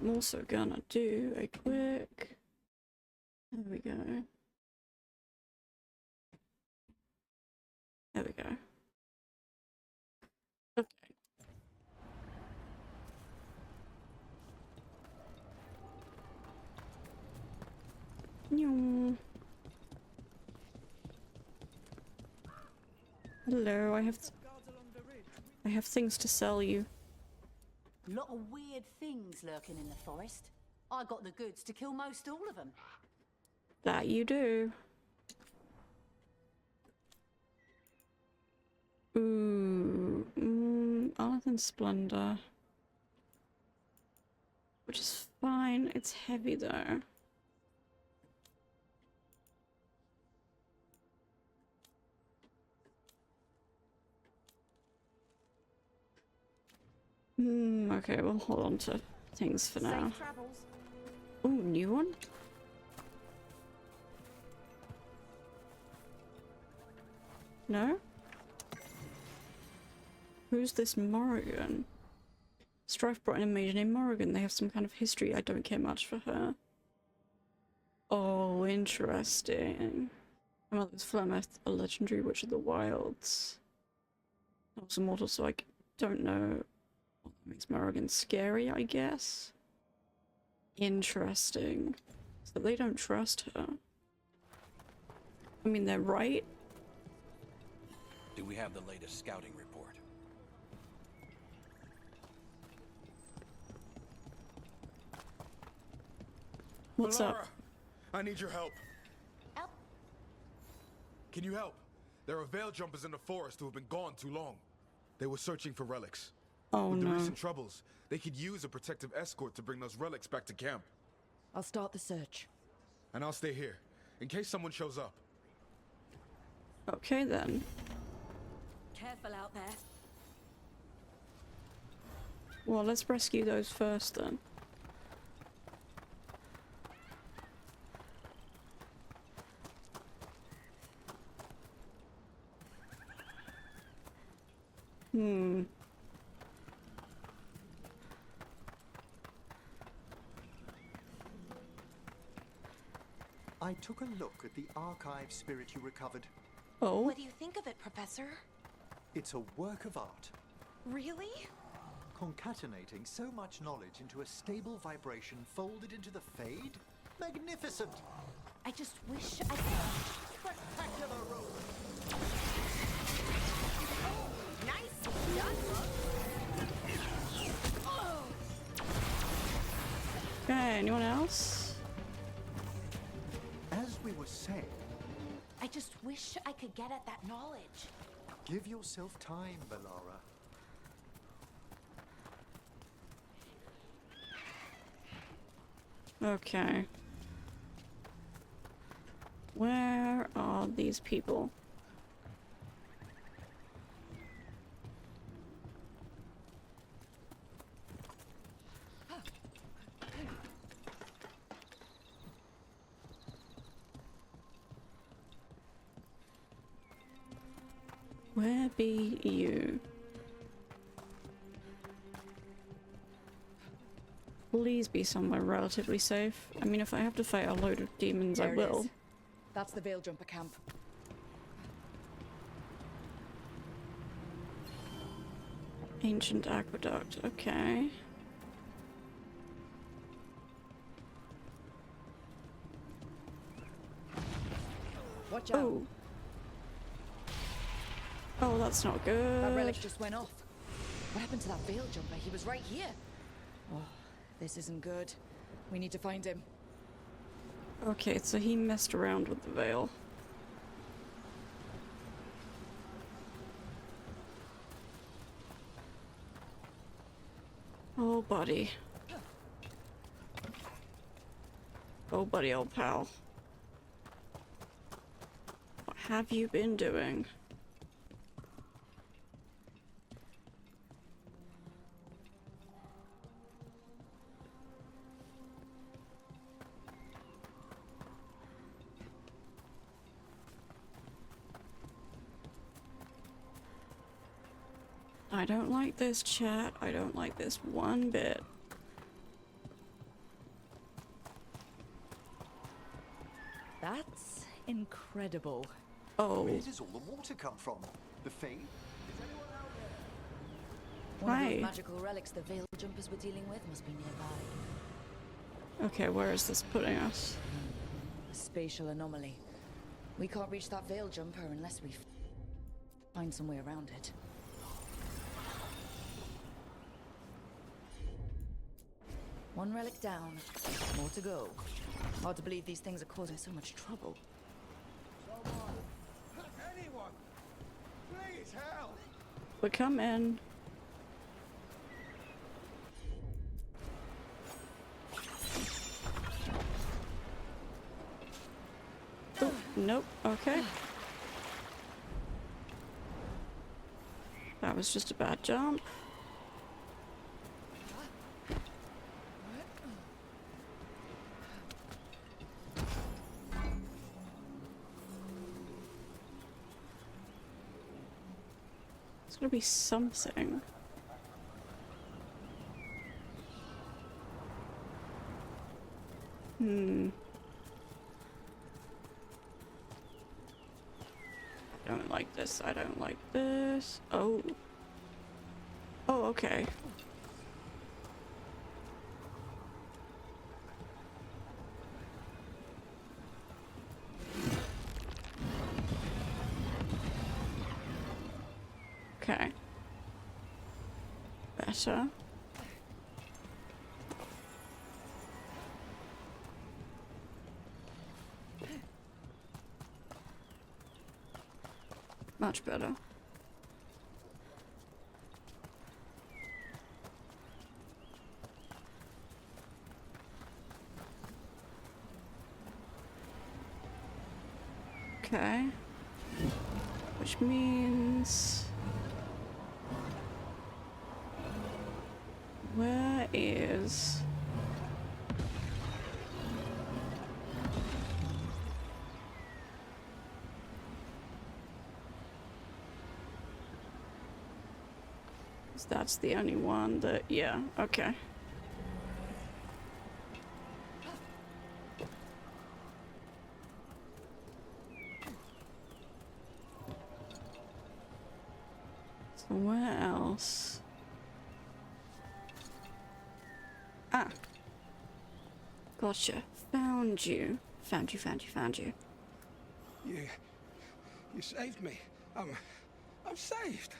I'm also gonna do a quick... There we go. There we go. Okay. Hello, I have things to sell you. Lot of weird things lurking in the forest. I got the goods to kill most all of them. That you do. Ooh, Arthur Splendor. Which is fine, it's heavy though. Okay, we'll hold on to things for now. Ooh, new one? No? Who's this Morrigan? Strife brought in a mage named Morrigan. They have some kind of history. I don't care much for her. Oh, interesting. My mother's Flemeth, a legendary witch of the wilds. I was immortal, so I don't know. Well, that makes Morrigan scary, I guess. Interesting. So they don't trust her. I mean, they're right. Do we have the latest scouting report? What's Melara, up? I need your help. Help? Can you help? There are veil jumpers in the forest who have been gone too long. They were searching for relics. Oh With the no. recent troubles, they could use a protective escort to bring those relics back to camp. I'll start the search. And I'll stay here, in case someone shows up. Okay then. Careful out there. Well, let's rescue those first then. I took a look at the archive spirit you recovered. Oh. What do you think of it, Professor? It's a work of art. Really? Concatenating so much knowledge into a stable vibration folded into the Fade? Magnificent! I just wish I could... Spectacular, Rook! Nice done, Okay, anyone else? As we were saying, I just wish I could get at that knowledge. give yourself time, Melara. Okay. Where are these people? Where be you? Please be somewhere relatively safe. I mean, if I have to fight a load of demons, I There it will. is. That's the Veil Jumper camp. Ancient aqueduct, okay. Watch out. Oh. Oh, that's not good. That relic just went off. What happened to that Veil Jumper? He was right here. Oh, this isn't good. We need to find him. Okay, so he messed around with the veil. Oh, buddy. Oh, buddy, old pal. What have you been doing? I don't like this, chat. I don't like this one bit. That's incredible. Oh, Where does all the water come from? The Fade? One of Hi. those magical relics the veil jumpers were dealing with must be nearby. okay, where is this putting us? A spatial anomaly. We can't reach that veil jumper unless we find some way around it. One relic down, more to go. Hard to believe these things are causing so much trouble. Anyone! Please help! We're coming. Oh, nope, okay. That was just a bad jump. There's gonna be something. I don't like this. I don't like this. Oh. Oh, okay. Okay. Better. Much better. Okay. Which means... Where is... That's the only one that... Yeah, okay. So where else? Ah. Gotcha. Found you. Found you. You saved me. I'm saved.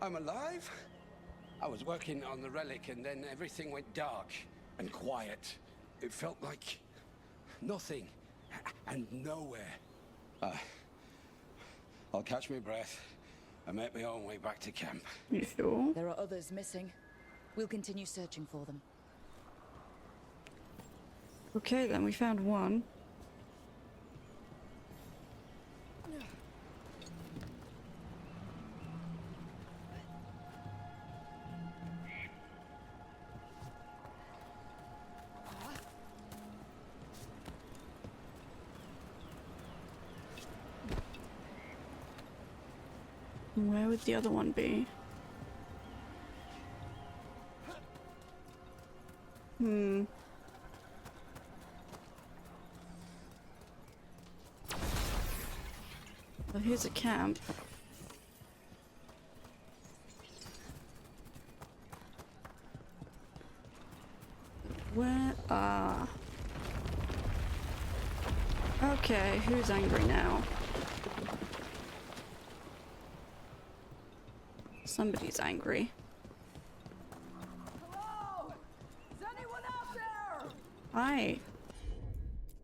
I'm alive. I was working on the relic and then everything went dark and quiet. It felt like nothing and nowhere. I'll catch my breath and make my own way back to camp. You sure? There are others missing. We'll continue searching for them. Okay, then we found one. Where would the other one be? Well, here's a camp. Where are... Okay, who's angry now? Somebody's angry. Hello! Is anyone out there? Hi.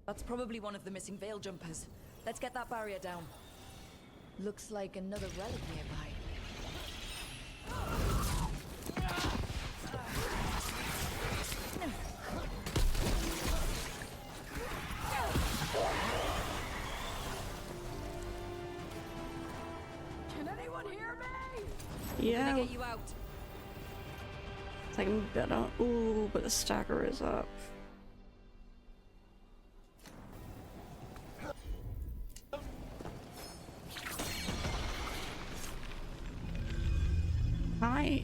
That's probably one of the missing veil jumpers. Let's get that barrier down. Looks like another relic nearby. Can anyone hear me? Yeah, Gonna get you out. it's like better. Ooh, but the stacker is up. Hi.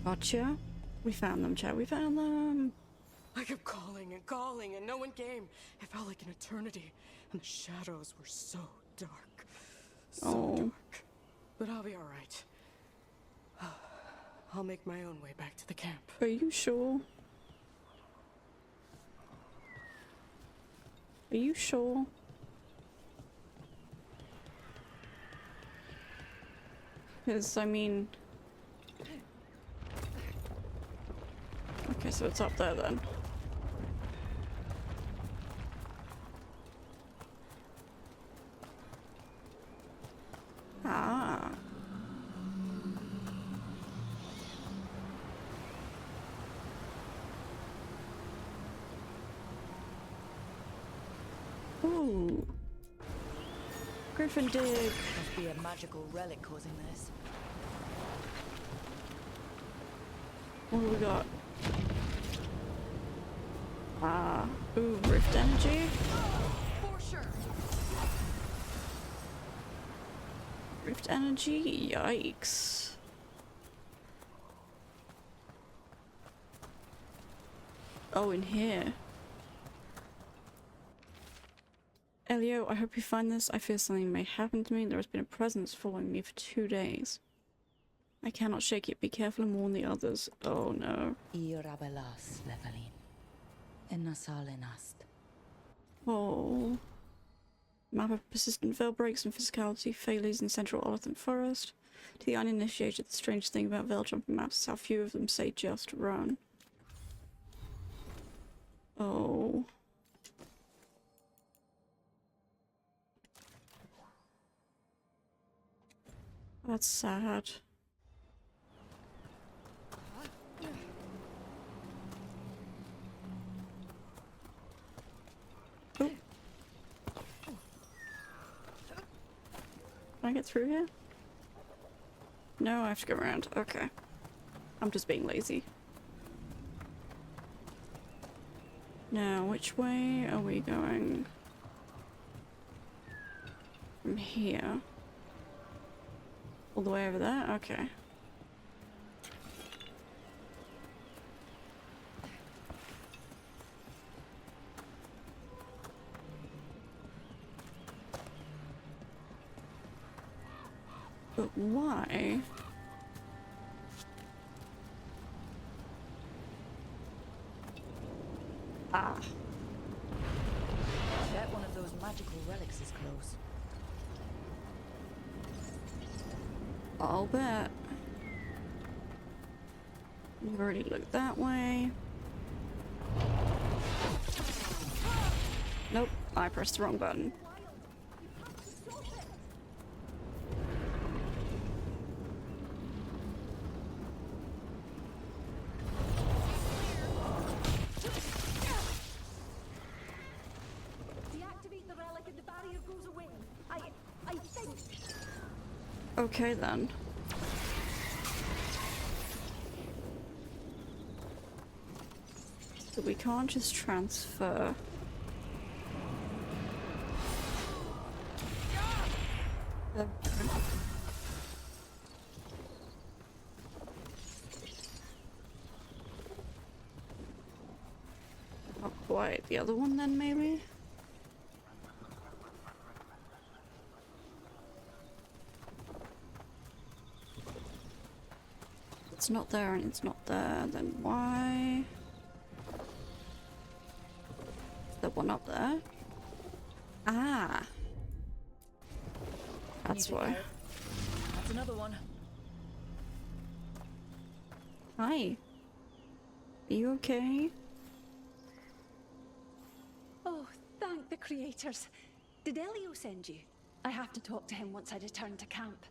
Gotcha. We found them, chat. We found them. I kept calling and no one came. It felt like an eternity, and the shadows were so dark. So dark. But I'll be alright. I'll make my own way back to the camp. Are you sure? Are you sure? Because, I mean... Okay, so it's up there then. Ah. Ooh. Griffin dig. Must be a magical relic causing this. What do we got? Ooh, rift energy. For sure. Rift energy, yikes. Oh, in here. Elio, I hope you find this. I fear something may happen to me. There has been a presence following me for 2 days. I cannot shake it. Be careful and warn the others. Oh no. Irabellas, LAVELLAN. Enasalenast. Oh. Map of persistent veil breaks and physicality failures in central Olithan Forest. To the uninitiated, the strange thing about veil jumping maps is how few of them say just run. Oh. That's sad. Oh. Can I get through here? No, I have to go around. Okay. I'm just being lazy. Now, which way are we going? From here. All the way over there? Okay. But why? Ah. Bet one of those magical relics is close. I'll bet. We've already looked that way. Nope, I pressed the wrong button. Deactivate the relic and the barrier goes away. I think. Okay then. So we can't just transfer. Not quite. The other one then, maybe? It's not there and it's not there, then why? Is there one up there? Ah! That's why. That's another one. Hi. Are you okay? Oh, thank the creators. Did Elio send you? I have to talk to him once I return to camp.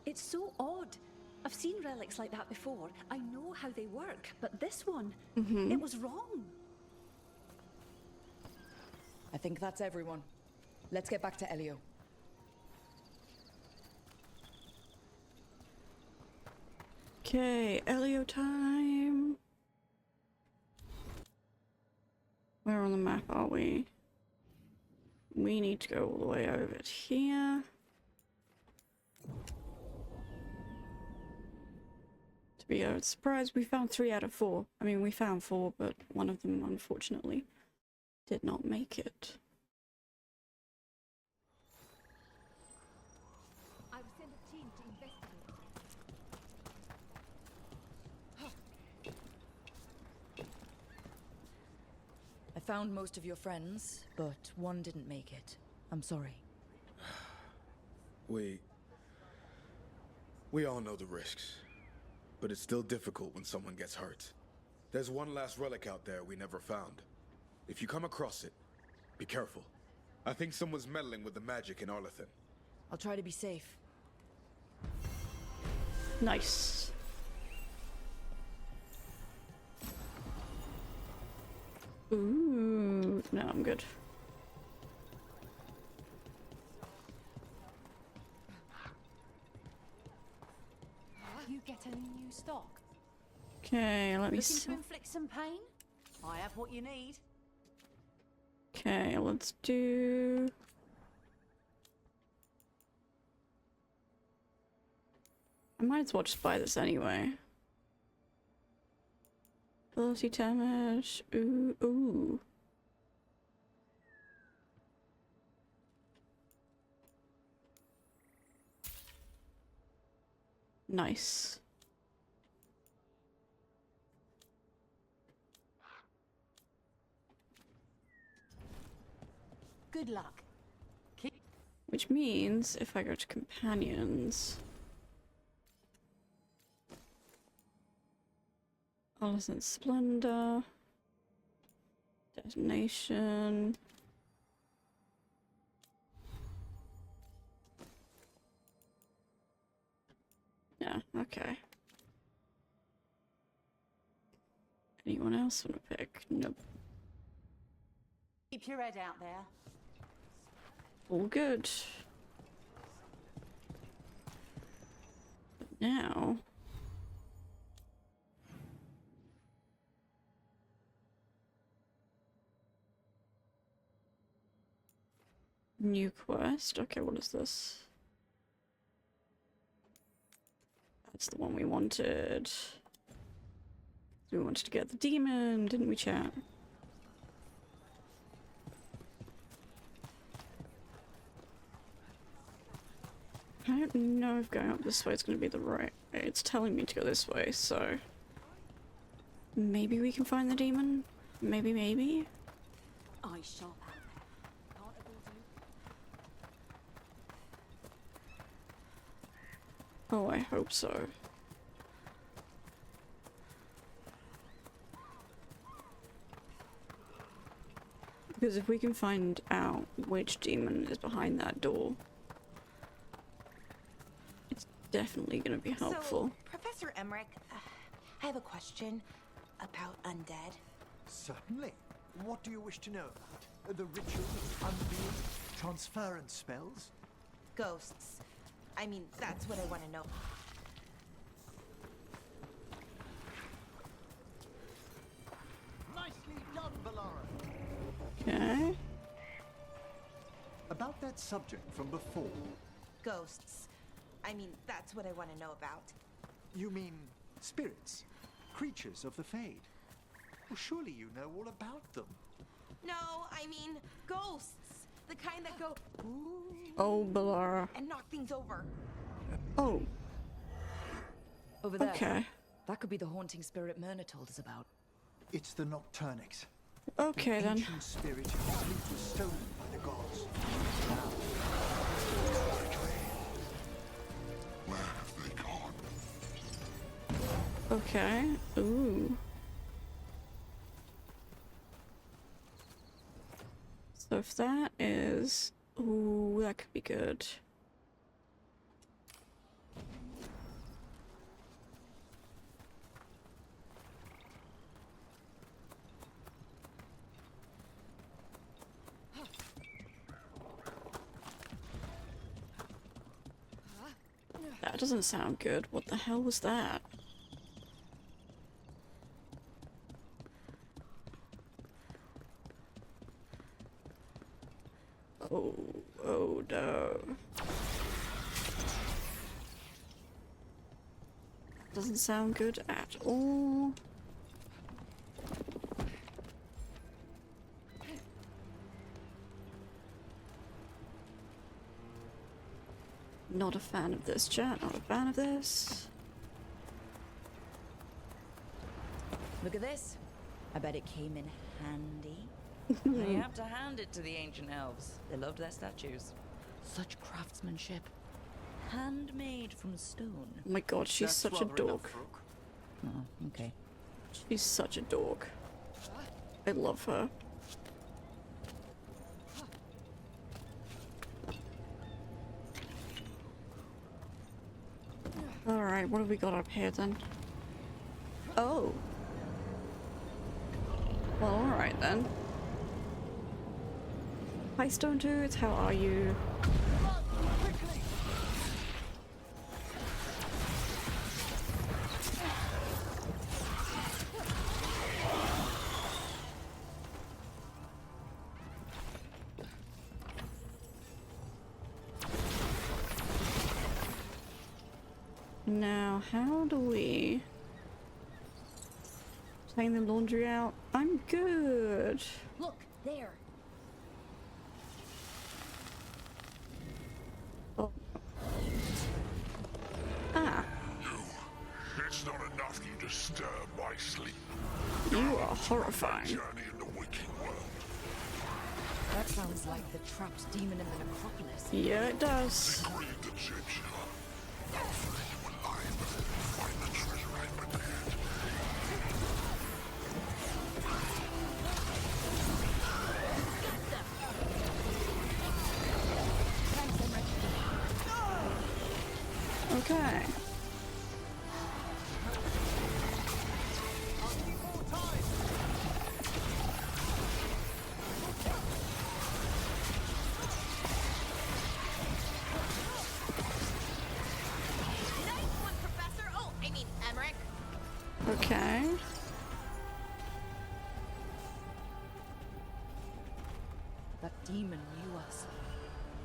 It's so odd. I've seen relics like that before. I know how they work, but this one, it was wrong. I think that's everyone. Let's get back to Elio. Okay, Elio time. Where on the map are we? We need to go all the way over to here. To be surprised, we found 3 out of 4. I mean, we found 4, but one of them, unfortunately, did not make it. I will send a team to investigate. I found most of your friends, but one didn't make it. I'm sorry. We all know the risks, but it's still difficult when someone gets hurt. There's one last relic out there we never found. If you come across it, be careful. I think someone's meddling with the magic in Arlathan. I'll try to be safe. Nice. Ooh, no, I'm good. You get any new stock? Okay, let me Looking see. to inflict some pain? I have what you need. Okay, let's do... I might as well just buy this anyway. Ability damage. Ooh, ooh. Nice. Good luck. Keep Which means if I go to companions, Arlathan Splendor, Detonation. Yeah, okay. Anyone else want to pick? Nope. keep your head out there. All good. But now... New quest. Okay, what is this? That's the one we wanted. We wanted to get the demon, didn't we, chat? I don't know if going up this way is going to be the right way. It's telling me to go this way, so... Maybe we can find the demon? Maybe, maybe? Eyes sharp out there. Can't avoid you. Oh, I hope so. Because if we can find out which demon is behind that door, it's definitely going to be helpful. So, Professor Emmerich, I have a question about undead. Certainly. What do you wish to know? The ritual of unbeing, transference spells? Ghosts. I mean, that's what I want to know. Nicely done, Veilguard. Okay. About that subject from before, Ghosts. I mean, that's what I want to know about. you mean spirits? Creatures of the Fade? Well, surely you know all about them. No, I mean ghosts. The kind that go ooh Oh, Balara. and knock things over. Oh, Over there. okay. That could be the haunting spirit Myrna told us about. It's the Nocturnix. Okay, An then. ancient spirit whose sleep was stolen by the gods. Now, Where have they gone? Okay. Ooh. So if that is... Ooh, that could be good. That doesn't sound good. What the hell was that? Oh, oh no. Doesn't sound good at all. Not a fan of this, chat. Not a fan of this. Look at this. I bet it came in handy. You have to hand it to the ancient elves. They loved their statues. Such craftsmanship. Handmade from stone. Oh my god, she's That's such a rather dork. enough, Rook. Oh, okay. She's such a dork. I love her. Alright, what have we got up here then? Oh. Well, alright then. Hi Stone Tooth, how are you? Now, how do we hang the laundry out? I'm good. Look, there. Oh. Ah, It's not enough you disturb my sleep. you are horrifying. Journey in the waking world. That sounds like the trapped demon in the necropolis. Yeah, it does. Agreed that ships you. Hopefully you alive find the treasure I prepared. Okay. Nice one, Professor. Oh, I mean, Emmerich. Okay. That demon knew us.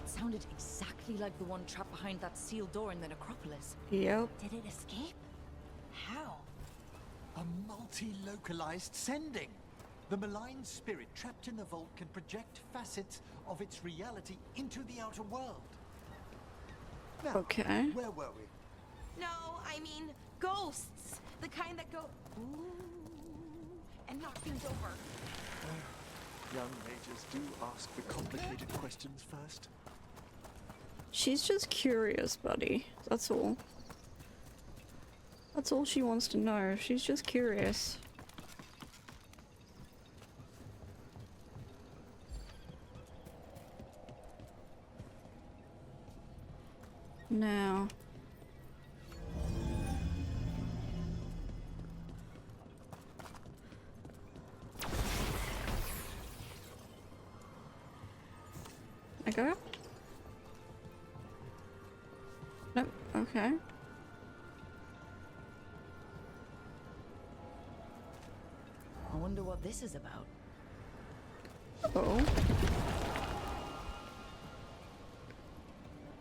It sounded exactly like the one trapped behind that sealed door in the necropolis. Yep. Did it escape? How? A multi-localized sending. The malign spirit trapped in the vault can project facets of its reality into the outer world. Now, Okay. where were we? No, I mean, ghosts. The kind that go, ooh, and knock things over. Young mages do ask the complicated questions first. She's just curious, buddy. That's all. That's all she wants to know. She's just curious. Now. I go? Nope, okay. I wonder what this is about. Oh.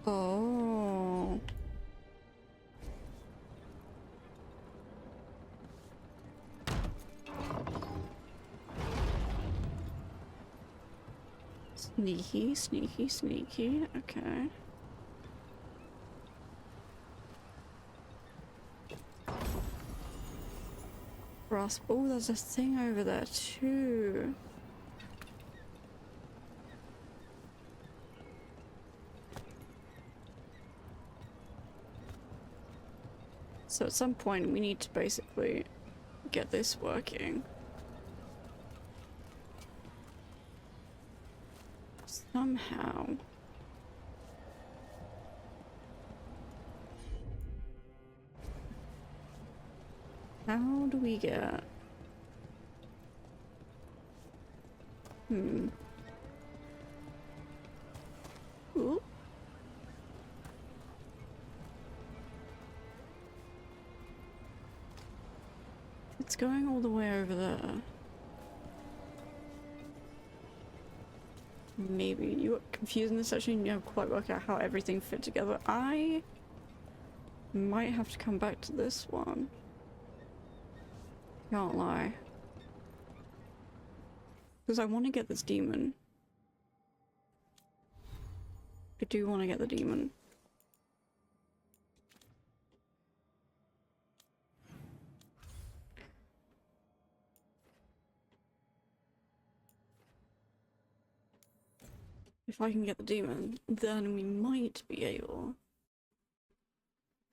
Oh. Sneaky, sneaky, sneaky. Okay. Grasp. Oh, there's a thing over there too. So at some point we need to basically get this working. Somehow. How do we get... Ooh. It's going all the way over there. Maybe you were confused in this section, you don't quite work out how everything fit together. I Might have to come back to this one. Can't lie. Because I want to get this demon. I do want to get the demon. If I can get the demon, then we might be able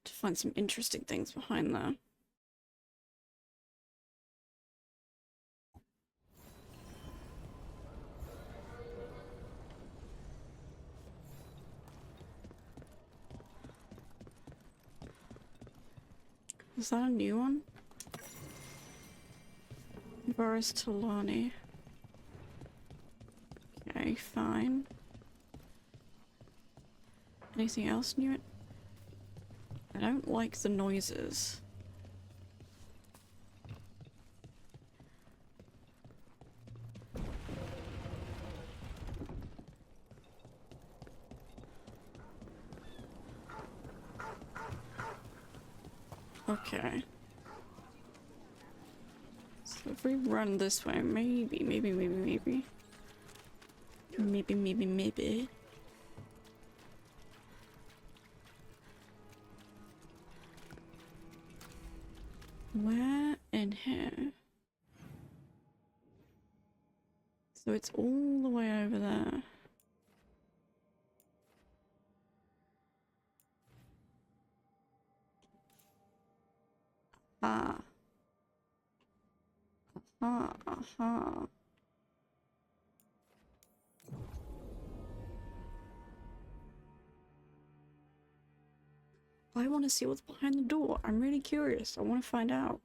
to find some interesting things behind there. Is that a new one? Boris Talani. Okay, fine. Anything else new? I don't like the noises. Okay. So if we run this way, maybe. Where in here? So it's all the way over there. Ah. Aha, aha. I want to see what's behind the door. I'm really curious. I want to find out.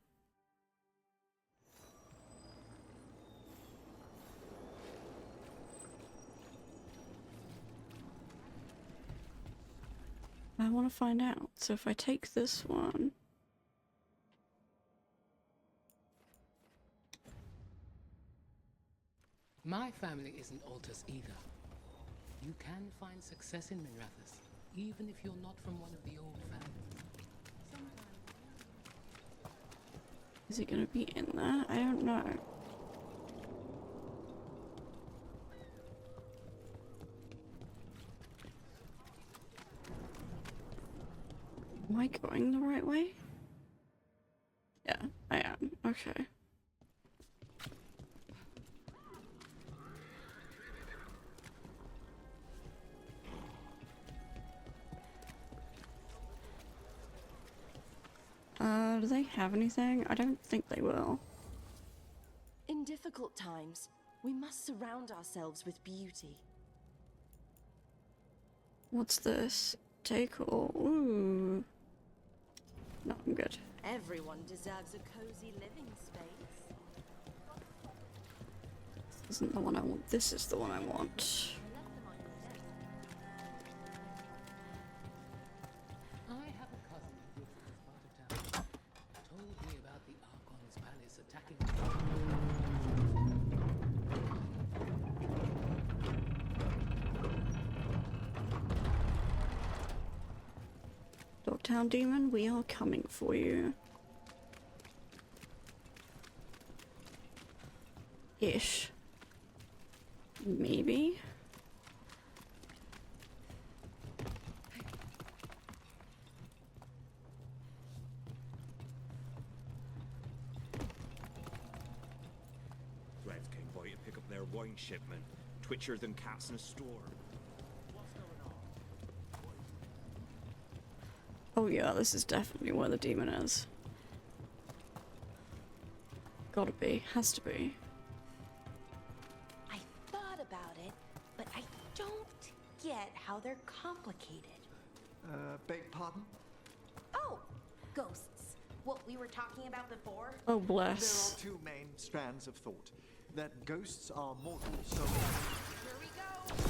I want to find out. So if I take this one... My family isn't altars either. You can find success in Mirathas, even if you're not from one of the old families. Is it gonna be in there? I don't know. Am I going the right way? Yeah, I am. Okay. Do they have anything? I don't think they will. In difficult times, we must surround ourselves with beauty. What's this? Take all. Ooh. No, I'm good. Everyone deserves a cozy living space. This isn't the one I want. This is the one I want. I have a cousin who lives in this part of town. Told me about the Archon's palace attacking. Dogtown Demon, we are coming for you. Ish. Maybe? Reds came by to pick up their wine shipment. Twitchers and cats in a store. Oh yeah, this is definitely where the demon is. Gotta be. Has to be. I thought about it, but I don't get how they're complicated. Beg pardon? Oh, ghosts. What we were talking about before? Oh, There bless. are two main strands of thought. That ghosts are mortal souls. Here we go.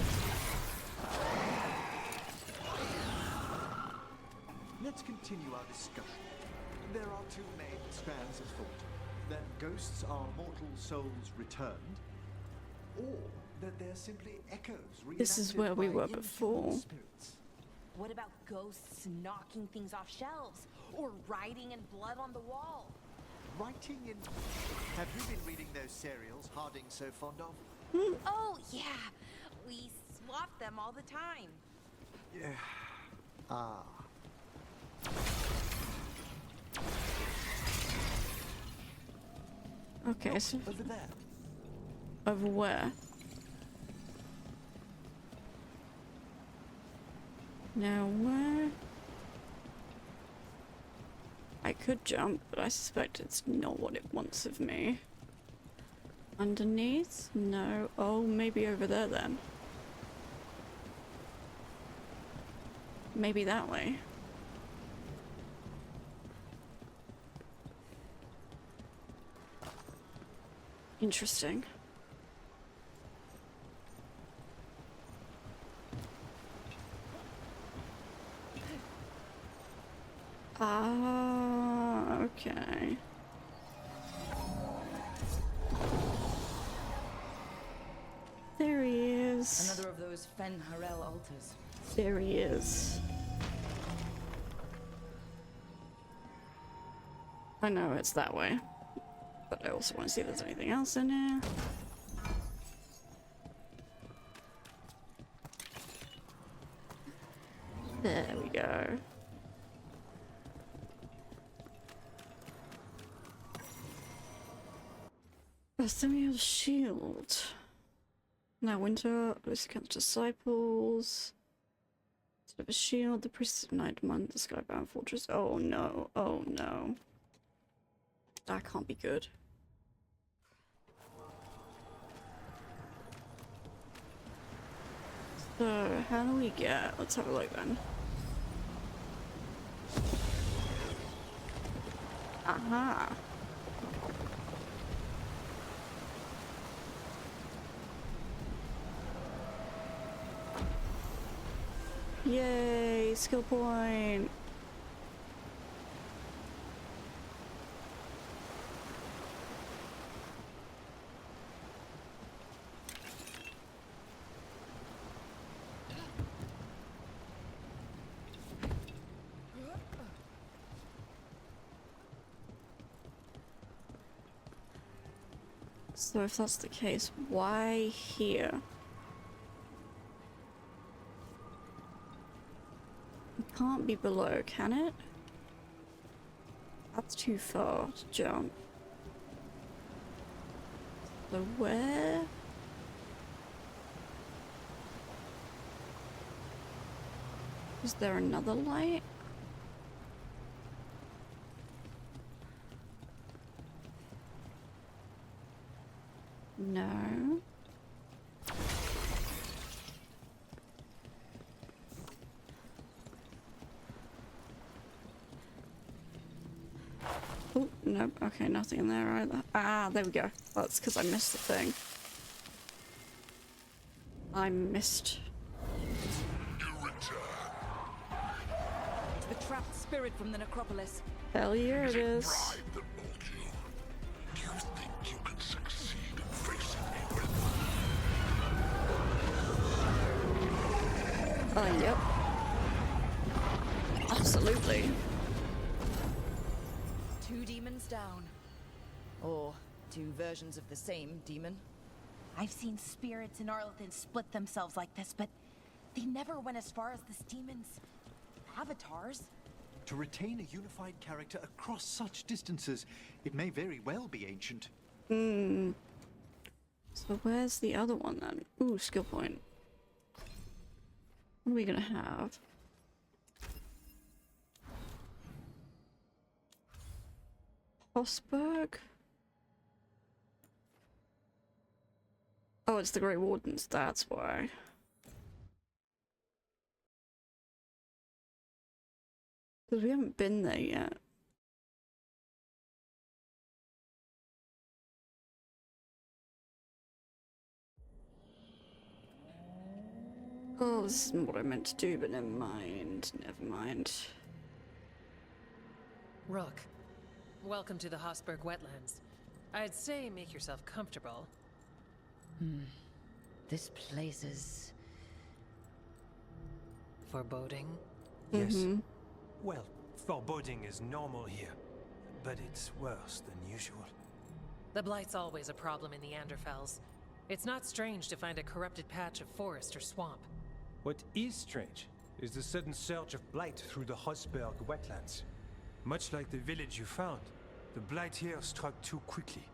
Let's continue our discussion. There are two main strands of thought. That ghosts are mortal souls returned, or that they're simply echoes This is reenacted where we by were inhuman before. spirits. What about ghosts knocking things off shelves? Or writing in blood on the wall? Writing in... Have you been reading those serials Harding's so fond of? Oh, yeah. We swap them all the time. Yeah. Ah. Okay, so Over there. over where? Now where? I could jump, but I suspect it's not what it wants of me. Underneath? No. Oh, maybe over there then. Maybe that way. Interesting. Ah, okay. There he is. Another of those Fen Harel altars. There he is. I know it's that way, but I also want to see if there's anything else in here. There we go. Bartholomeo's shield. Now winter, Lucy counts disciples. Instead of a shield, the priest of night demand the skybound fortress. Oh no, oh no. That can't be good. So, how do we get... Let's have a look then. Aha! Yay! Skill point! So if that's the case, why here? It can't be below, can it? That's too far to jump. So where? Is there another light? No. Oh, nope. Okay, nothing in there either. Ah, there we go. That's because I missed the thing. I missed. The trapped spirit from the necropolis. Hell yeah, it is. Pride that mold you. Do you think you can succeed in facing me with... Yep. Absolutely. Two demons down. Or two versions of the same demon. I've seen spirits in Arlethan split themselves like this, but they never went as far as this demon's avatars. To retain a unified character across such distances, it may very well be ancient. Hmm. So where's the other one then? Ooh, skill point. What are we gonna have? Hosberg? Oh, it's the Grey Wardens, that's why. Because we haven't been there yet. Oh, this isn't what I meant to do, but never mind. Never mind. Rook, welcome to the Hosberg wetlands. I'd say make yourself comfortable. This place is... Foreboding? Yes. Well, foreboding is normal here, but it's worse than usual. The Blight's always a problem in the Anderfells. It's not strange to find a corrupted patch of forest or swamp. What is strange is the sudden surge of blight through the Hosberg wetlands. Much like the village you found, the blight here struck too quickly,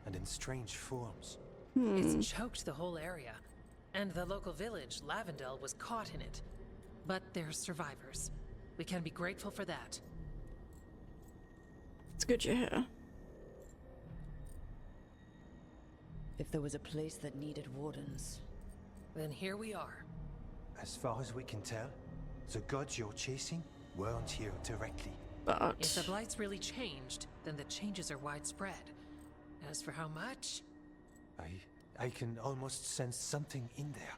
and in strange forms. It's choked the whole area, and the local village, Lavendel, was caught in it. But they're survivors. We can be grateful for that. It's good you're here. If there was a place that needed wardens, then here we are. As far as we can tell, the gods you're chasing weren't here directly. But if the Blight's really changed, then the changes are widespread. As for how much? I can almost sense something in there.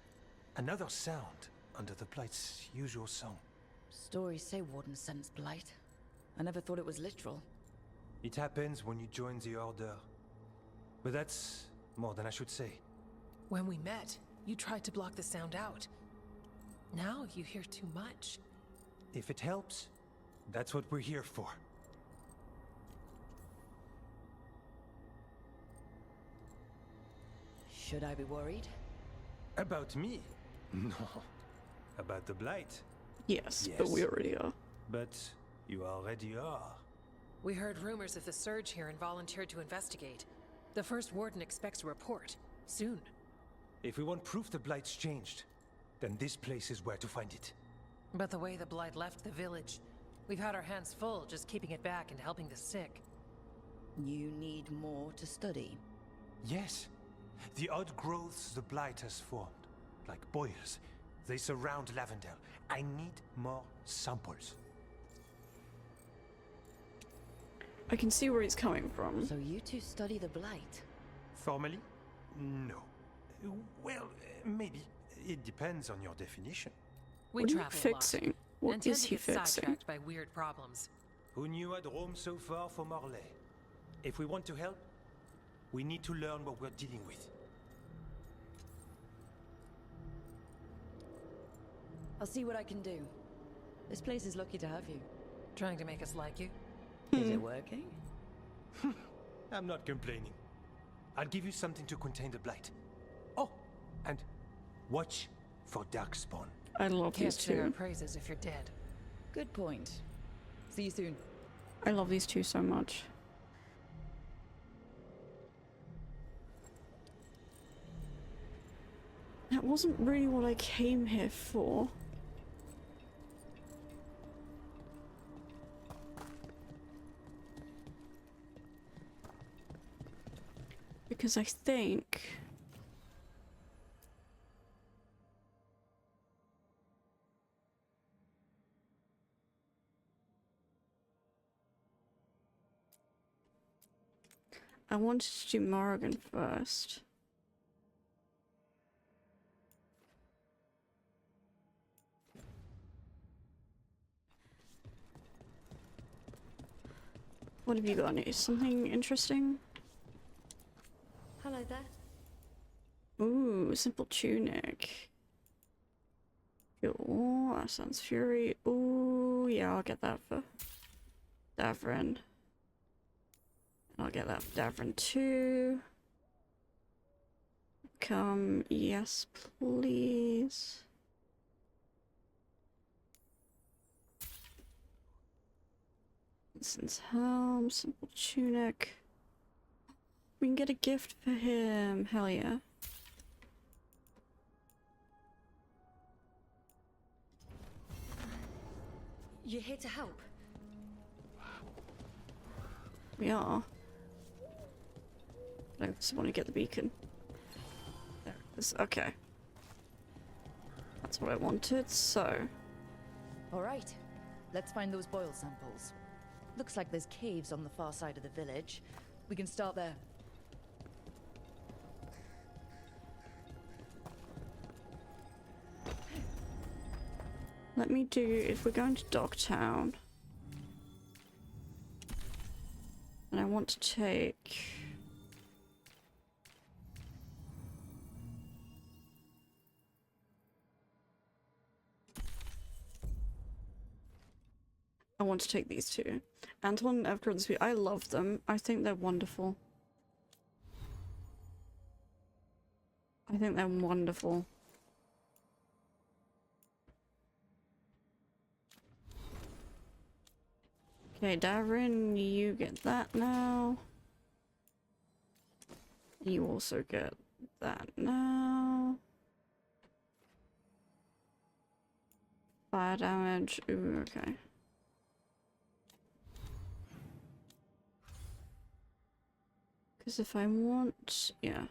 Another sound under the Blight's usual song. Stories say wardens sense blight. I never thought it was literal. It happens when you join the Order. But that's more than I should say. When we met, you tried to block the sound out. Now you hear too much. If it helps, that's what we're here for. Should I be worried? About me? No. About the Blight? yes, but we already are. But you already are. We heard rumors of the surge here and volunteered to investigate. The first warden expects a report. Soon. If we want proof the Blight's changed, then this place is where to find it. But the way the Blight left the village, we've had our hands full just keeping it back and helping the sick. You need more to study. Yes. The odd growths the Blight has formed, like boils, they surround Lavendel. I need more samples. I can see where he's coming from. So you two study the Blight? Formally? No. Well, maybe. It depends on your definition. We What are you travel fixing? a lot, What and tend is to he get fixing? sidetracked by weird problems. Who knew I'd roam so far from Orlais? If we want to help, we need to learn what we're dealing with. I'll see what I can do. This place is lucky to have you. Trying to make us like you? Is it working? I'm not complaining. I'll give you something to contain the Blight. Oh, and watch for Darkspawn. I love Can't these sing our two. praises if you're dead. Good point. See you soon. I love these two so much. That wasn't really what I came here for. Because I think... I wanted to do Morrigan first. What have you got? Is something interesting? Hello there. Ooh, simple tunic. Oh, that sounds fury. Ooh, yeah, I'll get that for Davrin. I'll get that for Davrin too. Come, yes, please. Vincent's helm, simple tunic. We can get a gift for him. Hell yeah. You here to help? We are. I just want to get the beacon. There it is. Okay. That's what I wanted, so... Alright, let's find those boil samples. Looks like there's caves on the far side of the village. We can start there. Let me do... If we're going to Docktown... And I want to take... I want to take these two. Anton and Evgrod's. I love them. I think they're wonderful. I think they're wonderful. Okay, Darren, you get that now. You also get that now. Fire damage. Ooh, okay. Because if I want... yeah.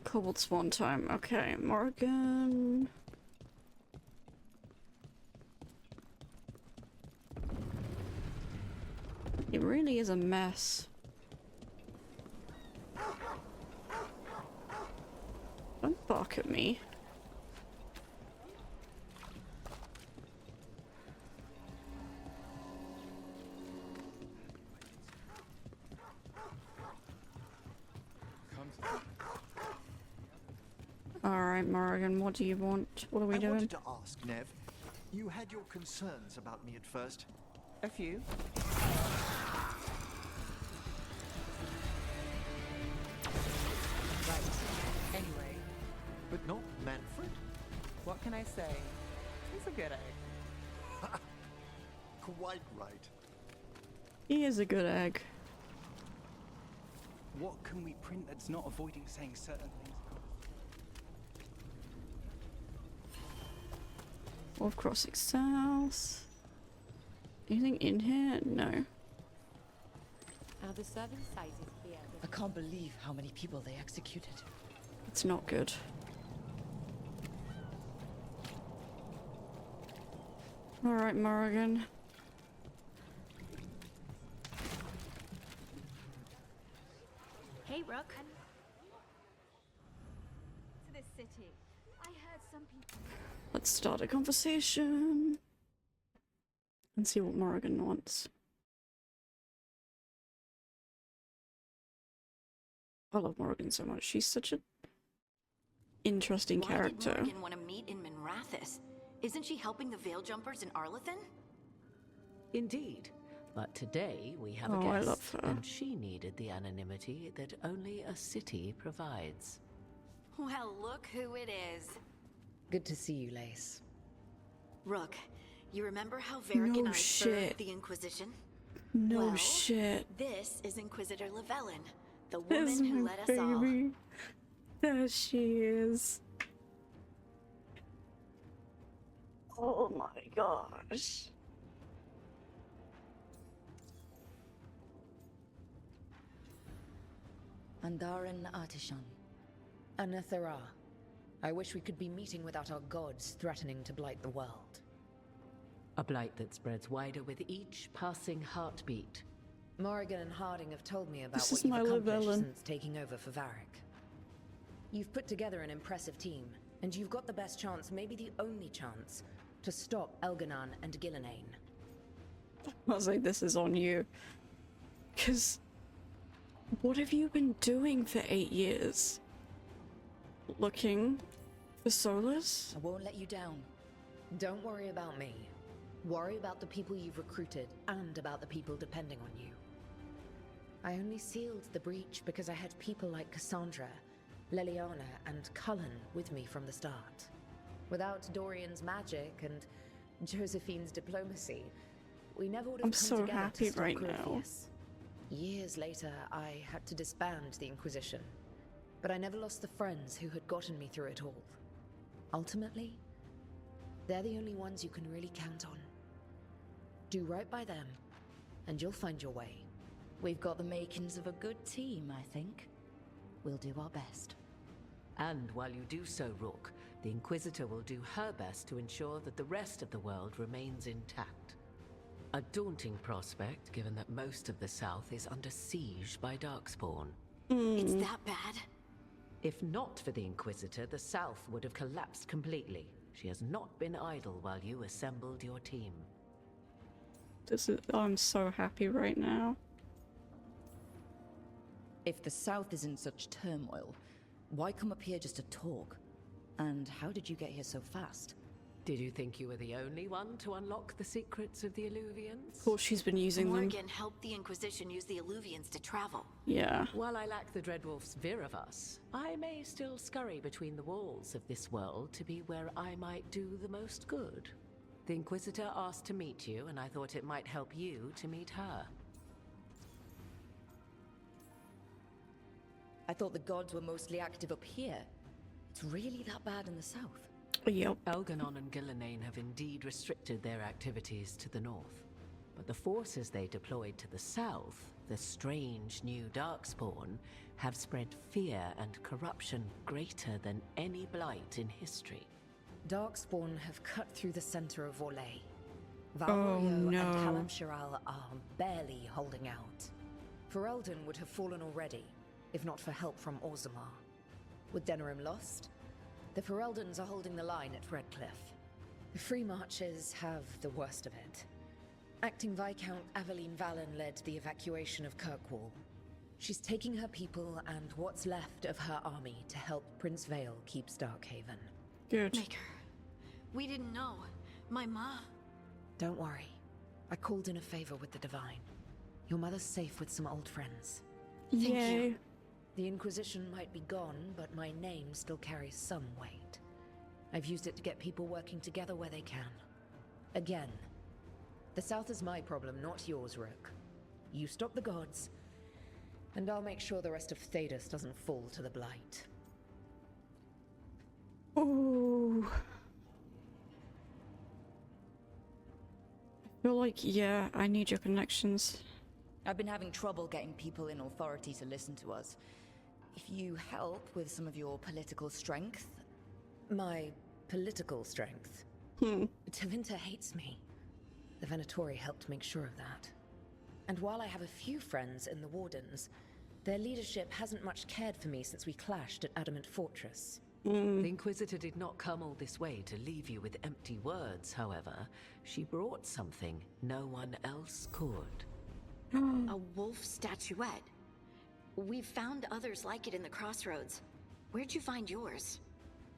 Cobalt spawn time. Okay, Morgan. It really is a mess. Don't bark at me. Alright, Morgan, what do you want? What are we doing? I wanted to ask, Nev. You had your concerns about me at first. A few. Right. Anyway. But not Manfred? What can I say? He's a good egg. Quite right. He is a good egg. What can we print that's not avoiding saying certain things? Wolf Crossing South. Anything in here? No. Are the serving sizes here? I can't believe how many people they executed. It's not good. Alright, Morrigan. Hey, Rook. To this city. I heard some people. Let's start a conversation. And see what Morrigan wants. I love Morrigan so much. She's such an interesting character. Why did Morgan want to meet in Minrathous? Isn't she helping the Veil Jumpers in Arlathan? Indeed. But today we have a Oh, guest, I love her. and she needed the anonymity that only a city provides. Well, look who it is. Good to see you, Lace. Rook, you remember how Varric No and I shit. served the Inquisition? No Well, shit. This is Inquisitor LAVELLAN, the There's woman who my led us all. baby. There she is. Oh my gosh. Andaran Artishan. Anathara. I wish we could be meeting without our gods threatening to blight the world. A blight that spreads wider with each passing heartbeat. Morrigan and Harding have told me about This what is you've my accomplished LAVELLAN. since taking over for Varric. You've put together an impressive team, and you've got the best chance, maybe the only chance, to stop Elganan and Gillenane. I was like, this is on you. Because what have you been doing for 8 years? Looking for Solas? I won't let you down. Don't worry about me. Worry about the people you've recruited and about the people depending on you. I only sealed the breach because I had people like Cassandra, Leliana, and Cullen with me from the start. Without Dorian's magic and Josephine's diplomacy, we never would have I'm come so together happy to stop right now. Corypheus. Years later, I had to disband the Inquisition, but I never lost the friends who had gotten me through it all. Ultimately, they're the only ones you can really count on. Do right by them, and you'll find your way. We've got the makings of a good team, I think. We'll do our best. And while you do so, Rook, the Inquisitor will do her best to ensure that the rest of the world remains intact. A daunting prospect, given that most of the South is under siege by Darkspawn. It's that bad? If not for the Inquisitor, the South would have collapsed completely. She has not been idle while you assembled your team. I'm so happy right now. If the South is in such turmoil, why come up here just to talk? And how did you get here so fast? Did you think you were the only one to unlock the secrets of the Illuvians? Of course she's been using them. Morgan helped the Inquisition use the Illuvians to travel. Yeah. While I lack the Dreadwolf's vir of us, I may still scurry between the walls of this world to be where I might do the most good. The Inquisitor asked to meet you, and I thought it might help you to meet her. I thought the gods were mostly active up here. It's really that bad in the south? Yep. Elganon and Gillenane have indeed restricted their activities to the north. But the forces they deployed to the south, the strange new Darkspawn, have spread fear and corruption greater than any blight in history. Darkspawn have cut through the center of Orlais. Oh, Valrio no. and Kalam-Shiral are barely holding out. Ferelden would have fallen already, if not for help from Orzammar. With Denerim lost, the Fereldans are holding the line at Redcliffe. The Free Marches have the worst of it. Acting Viscount Aveline Vallon led the evacuation of Kirkwall. She's taking her people and what's left of her army to help Prince Vale keep Starkhaven. Good. Maker, we didn't know. My ma... Don't worry. I called in a favor with the Divine. Your mother's safe with some old friends. Thank Yay. you. The Inquisition might be gone, but my name still carries some weight. I've used it to get people working together where they can. Again, the South is my problem, not yours, Rook. You stop the gods, and I'll make sure the rest of Thedas doesn't fall to the Blight. Ooh. I feel like, yeah, I need your connections. I've been having trouble getting people in authority to listen to us. If you help with some of your political strength... My political strength? Hmm. Tevinter hates me. The Venatori helped make sure of that. And while I have a few friends in the Wardens, their leadership hasn't much cared for me since we clashed at Adamant Fortress. The Inquisitor did not come all this way to leave you with empty words, however. She brought something no one else could. A wolf statuette. We've found others like it in the crossroads. Where'd you find yours?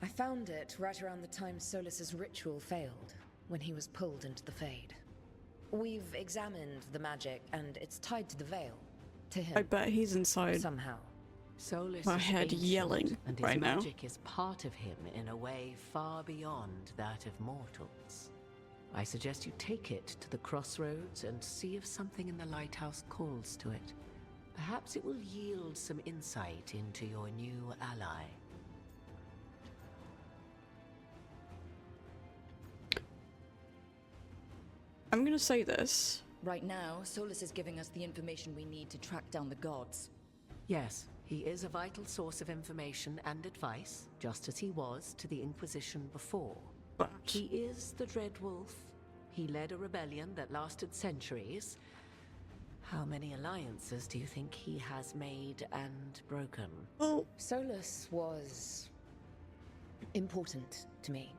I found it right around the time Solas's ritual failed, when he was pulled into the Fade. We've examined the magic, and it's tied to the veil. To him. I bet he's inside somehow. Solas my is head ancient, yelling and his right now. magic is part of him in a way far beyond that of mortals. I suggest you take it to the crossroads and see if something in the lighthouse calls to it. Perhaps it will yield some insight into your new ally. I'm gonna say this. Right now, Solas is giving us the information we need to track down the gods. Yes, he is a vital source of information and advice, just as he was to the Inquisition before. But he is the Dreadwolf. He led a rebellion that lasted centuries. How many alliances do you think he has made and broken? Well, Solas was important to me.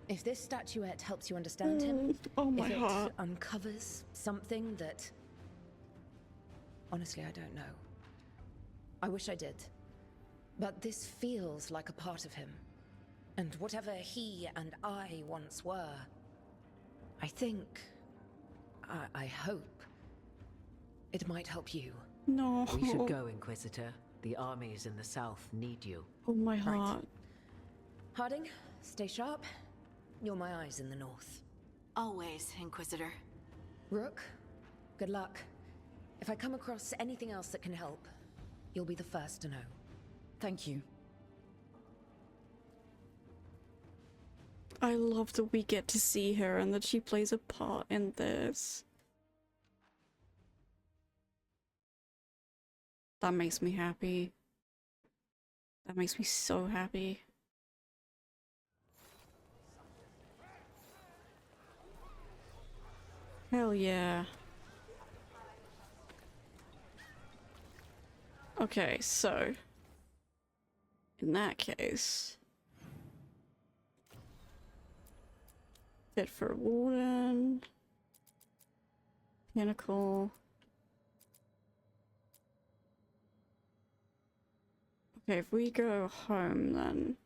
If this statuette helps you understand him, oh my if it heart. uncovers something that... Honestly, I don't know. I wish I did. But this feels like a part of him. And whatever he and I once were, I think... I hope... it might help you. No. We should go, Inquisitor. The armies in the south need you. Oh my heart. Right. Harding, stay sharp. You're my eyes in the north. Always, Inquisitor. Rook, good luck. If I come across anything else that can help, you'll be the first to know. Thank you. I love that we get to see her and that she plays a part in this. That makes me happy. That makes me so happy. Hell yeah. Okay, so in that case, fit for Warden. Pinnacle. Okay, if we go home then.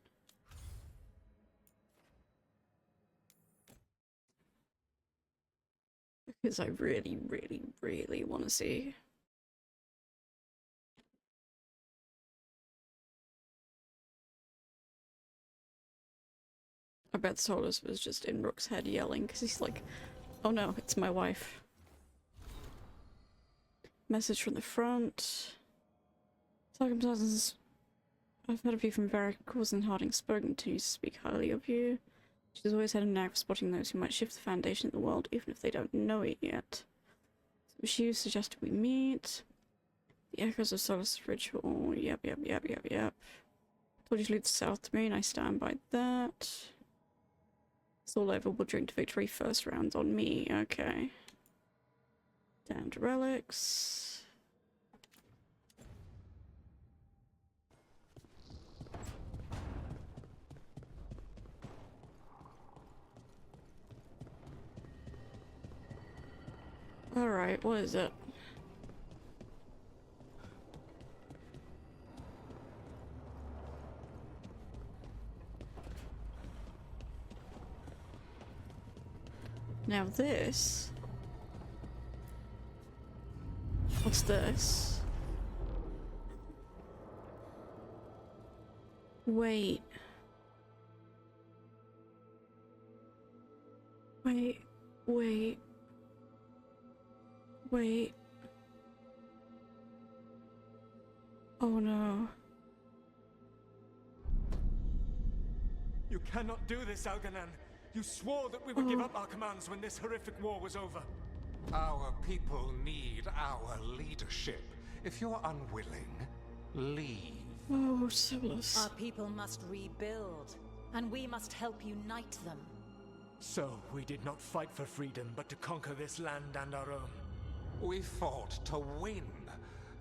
Because I really, really, really want to see. I bet Solas was just in Rook's head yelling because he's like, oh no, it's my wife. Message from the front. Circumstances. I've heard of you from various and Harding spoken to speak highly of you. She's always had a knack for spotting those who might shift the foundation of the world, even if they don't know it yet. So she suggested we meet. The echoes of Solas' ritual. Yep. Told you to lead the south to me, and I stand by that. It's all over. We'll drink to victory. First round on me. Okay. Damned relics. Alright, what is it? Now this... What's this? Wait. Wait. Oh no. You cannot do this, Algernon. You swore that we would give up our commands when this horrific war was over. Our people need our leadership. If you're unwilling, leave. Oh, Solas. Our people must rebuild, and we must help unite them. So, we did not fight for freedom, but to conquer this land and our own. We fought to win,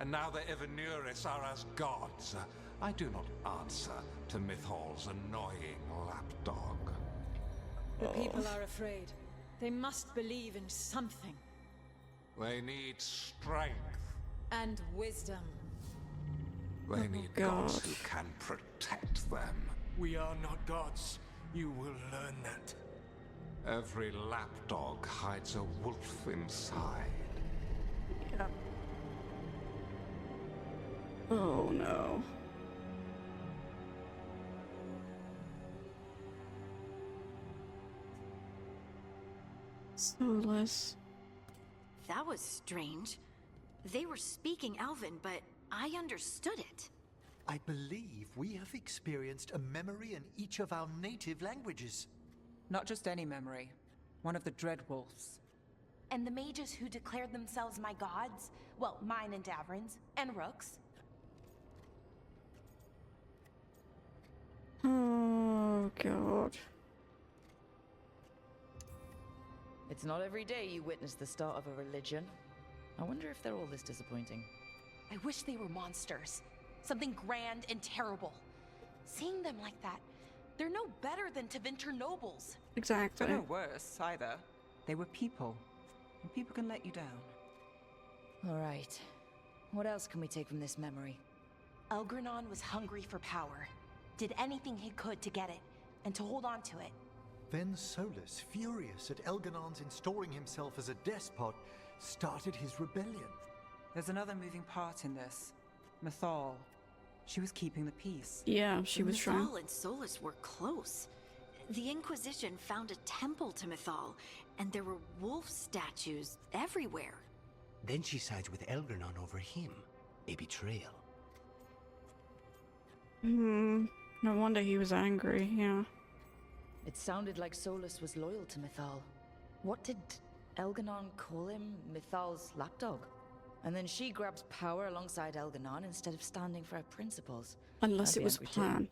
and now the Evenuris are as gods. I do not answer to Mythal's annoying lapdog. The people are afraid. They must believe in something. They need strength. And wisdom. They need gods who can protect them. We are not gods. You will learn that. Every lapdog hides a wolf inside. Yeah. Oh no. Solas. That was strange. They were speaking Elven, but I understood it. I believe we have experienced a memory in each of our native languages. Not just any memory. One of the Dread Wolves. And the mages who declared themselves my gods? Well, mine and Davrin's, and Rook's. Oh god. It's not every day you witness the start of a religion. I wonder if they're all this disappointing. I wish they were monsters. Something grand and terrible. Seeing them like that, they're no better than Tevinter nobles. Exactly. But no worse, either. They were people. And people can let you down. Alright. What else can we take from this memory? Elgranon was hungry for power. Did anything he could to get it, and to hold on to it. Then Solas, furious at Elganon's instauring himself as a despot, started his rebellion. There's another moving part in this. Mythal. She was keeping the peace. Yeah, she was trying. Mythal and Solas were close. The Inquisition found a temple to Mythal, and there were wolf statues everywhere. Then she sides with Elgranon over him. A betrayal. No wonder he was angry, yeah. It sounded like Solas was loyal to Mythal. What did Elganon call him? Mythal's lapdog? And then she grabs power alongside Elganon instead of standing for her principles. Unless it was a plan.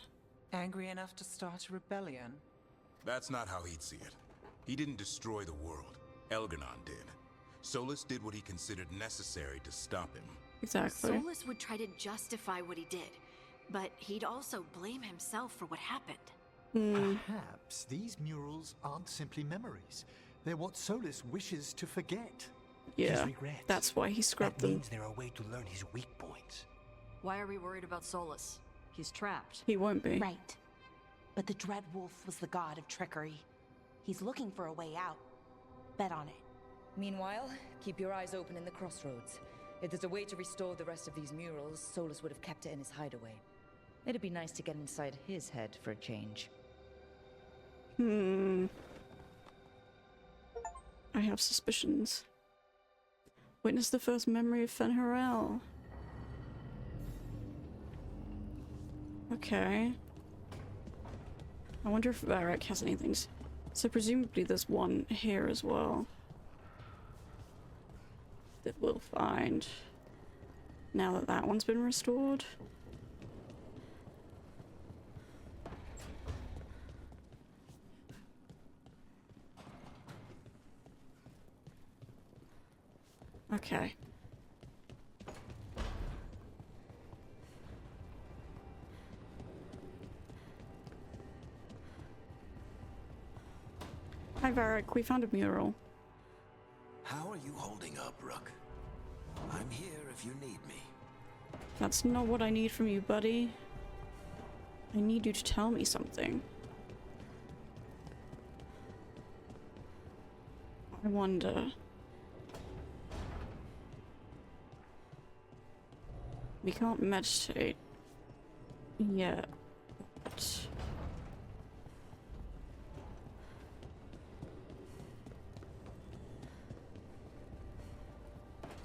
Angry enough to start a rebellion? That's not how he'd see it. He didn't destroy the world. Elganon did. Solas did what he considered necessary to stop him. Exactly. Solas would try to justify what he did, but he'd also blame himself for what happened. Perhaps these murals aren't simply memories. They're what Solas wishes to forget. his Yeah, regrets. that's why he scrubbed That them. means there are ways to learn his weak points. Why are we worried about Solas? He's trapped. He won't be. Right. But the Dread Wolf was the god of trickery. He's looking for a way out. Bet on it. Meanwhile, keep your eyes open in the crossroads. If there's a way to restore the rest of these murals, Solas would have kept it in his hideaway. It'd be nice to get inside his head for a change. I have suspicions. Witness the first memory of Fen'Harel. Okay. I wonder if Varric has anything. So presumably there's one here as well. That we'll find. Now that that one's been restored. Okay. Hi Varric, we found a mural. How are you holding up, Rook? I'm here if you need me. That's not what I need from you, buddy. I need you to tell me something. I wonder. We can't meditate yet. But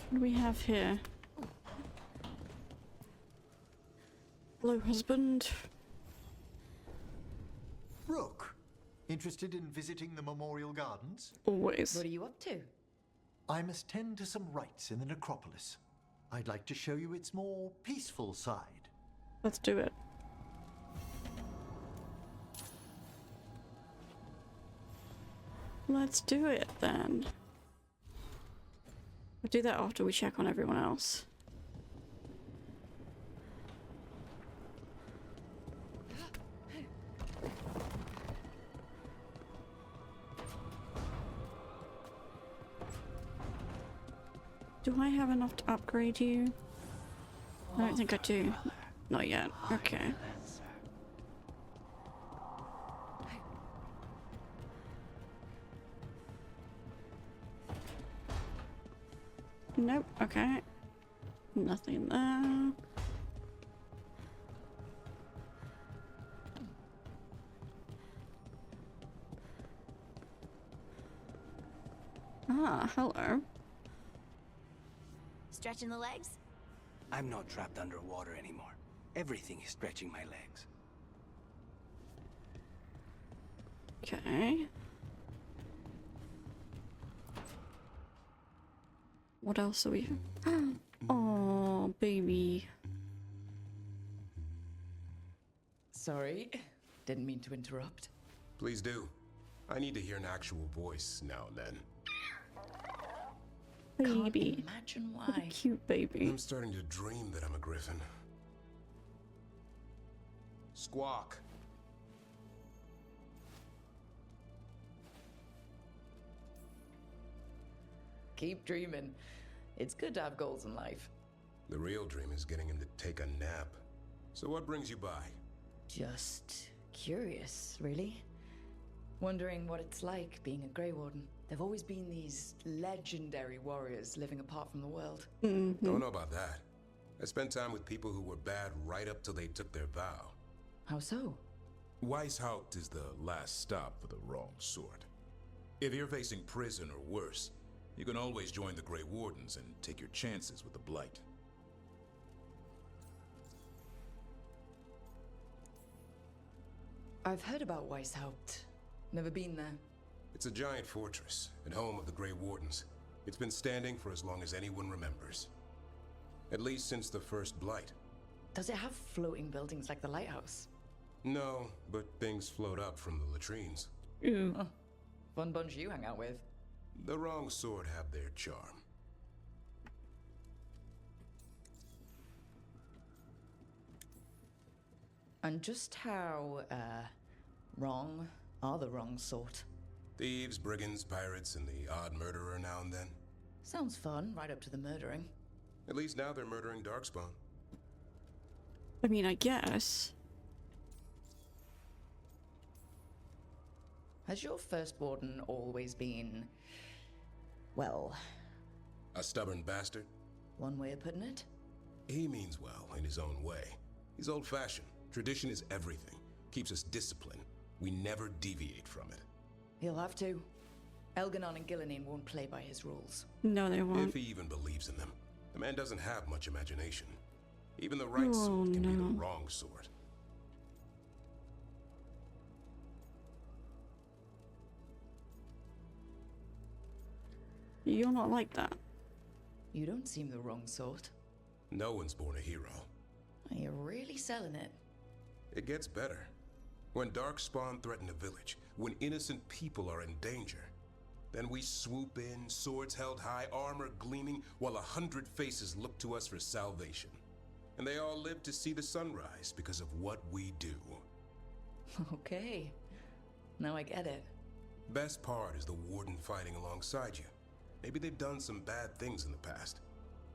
what do we have here? Hello, husband. Rook, interested in visiting the Memorial Gardens? Always. What are you up to? I must tend to some rites in the necropolis. I'd like to show you its more peaceful side. Let's do it. Let's do it then. We'll do that after we check on everyone else. Do I have enough to upgrade you? I don't think I do. Not yet. Okay. Nope. Okay. Nothing there. Ah, hello. Stretching the legs? I'm not trapped underwater anymore. Everything is stretching my legs. Okay. What else are we? Oh, baby. Sorry, didn't mean to interrupt. Please do. I need to hear an actual voice now and then. Baby. Can't imagine What a why. cute baby. I'm starting to dream that I'm a griffin. Squawk. Keep dreaming. It's good to have goals in life. The real dream is getting him to take a nap. So what brings you by? Just curious, really. Wondering what it's like being a Grey Warden. There've always been these legendary warriors living apart from the world. Don't know about that. I spent time with people who were bad right up till they took their vow. How so? Weishaupt is the last stop for the wrong sort. If you're facing prison or worse, you can always join the Grey Wardens and take your chances with the Blight. I've heard about Weishaupt. Never been there. It's a giant fortress and home of the Grey Wardens. It's been standing for as long as anyone remembers. At least since the first Blight. Does it have floating buildings like the lighthouse? No, but things float up from the latrines. Oh, fun bunch you hang out with. The wrong sort have their charm. And just how, wrong are the wrong sort? Thieves, brigands, pirates, and the odd murderer now and then. Sounds fun, right up to the murdering. At least now they're murdering Darkspawn. I mean, I guess. Has your first warden always been, well... A stubborn bastard? One way of putting it? He means well in his own way. He's old-fashioned. Tradition is everything. Keeps us disciplined. We never deviate from it. He'll have to. Elganon and Gillinan won't play by his rules. No, they won't. If he even believes in them. The man doesn't have much imagination. Even the right sort can be the wrong sort. You're not like that. You don't seem the wrong sort. No one's born a hero. You're really selling it. It gets better. When Darkspawn threaten a village, when innocent people are in danger, then we swoop in, swords held high, armor gleaming, while 100 faces look to us for salvation. And they all live to see the sunrise because of what we do. Okay. Now I get it. Best part is the warden fighting alongside you. Maybe they've done some bad things in the past.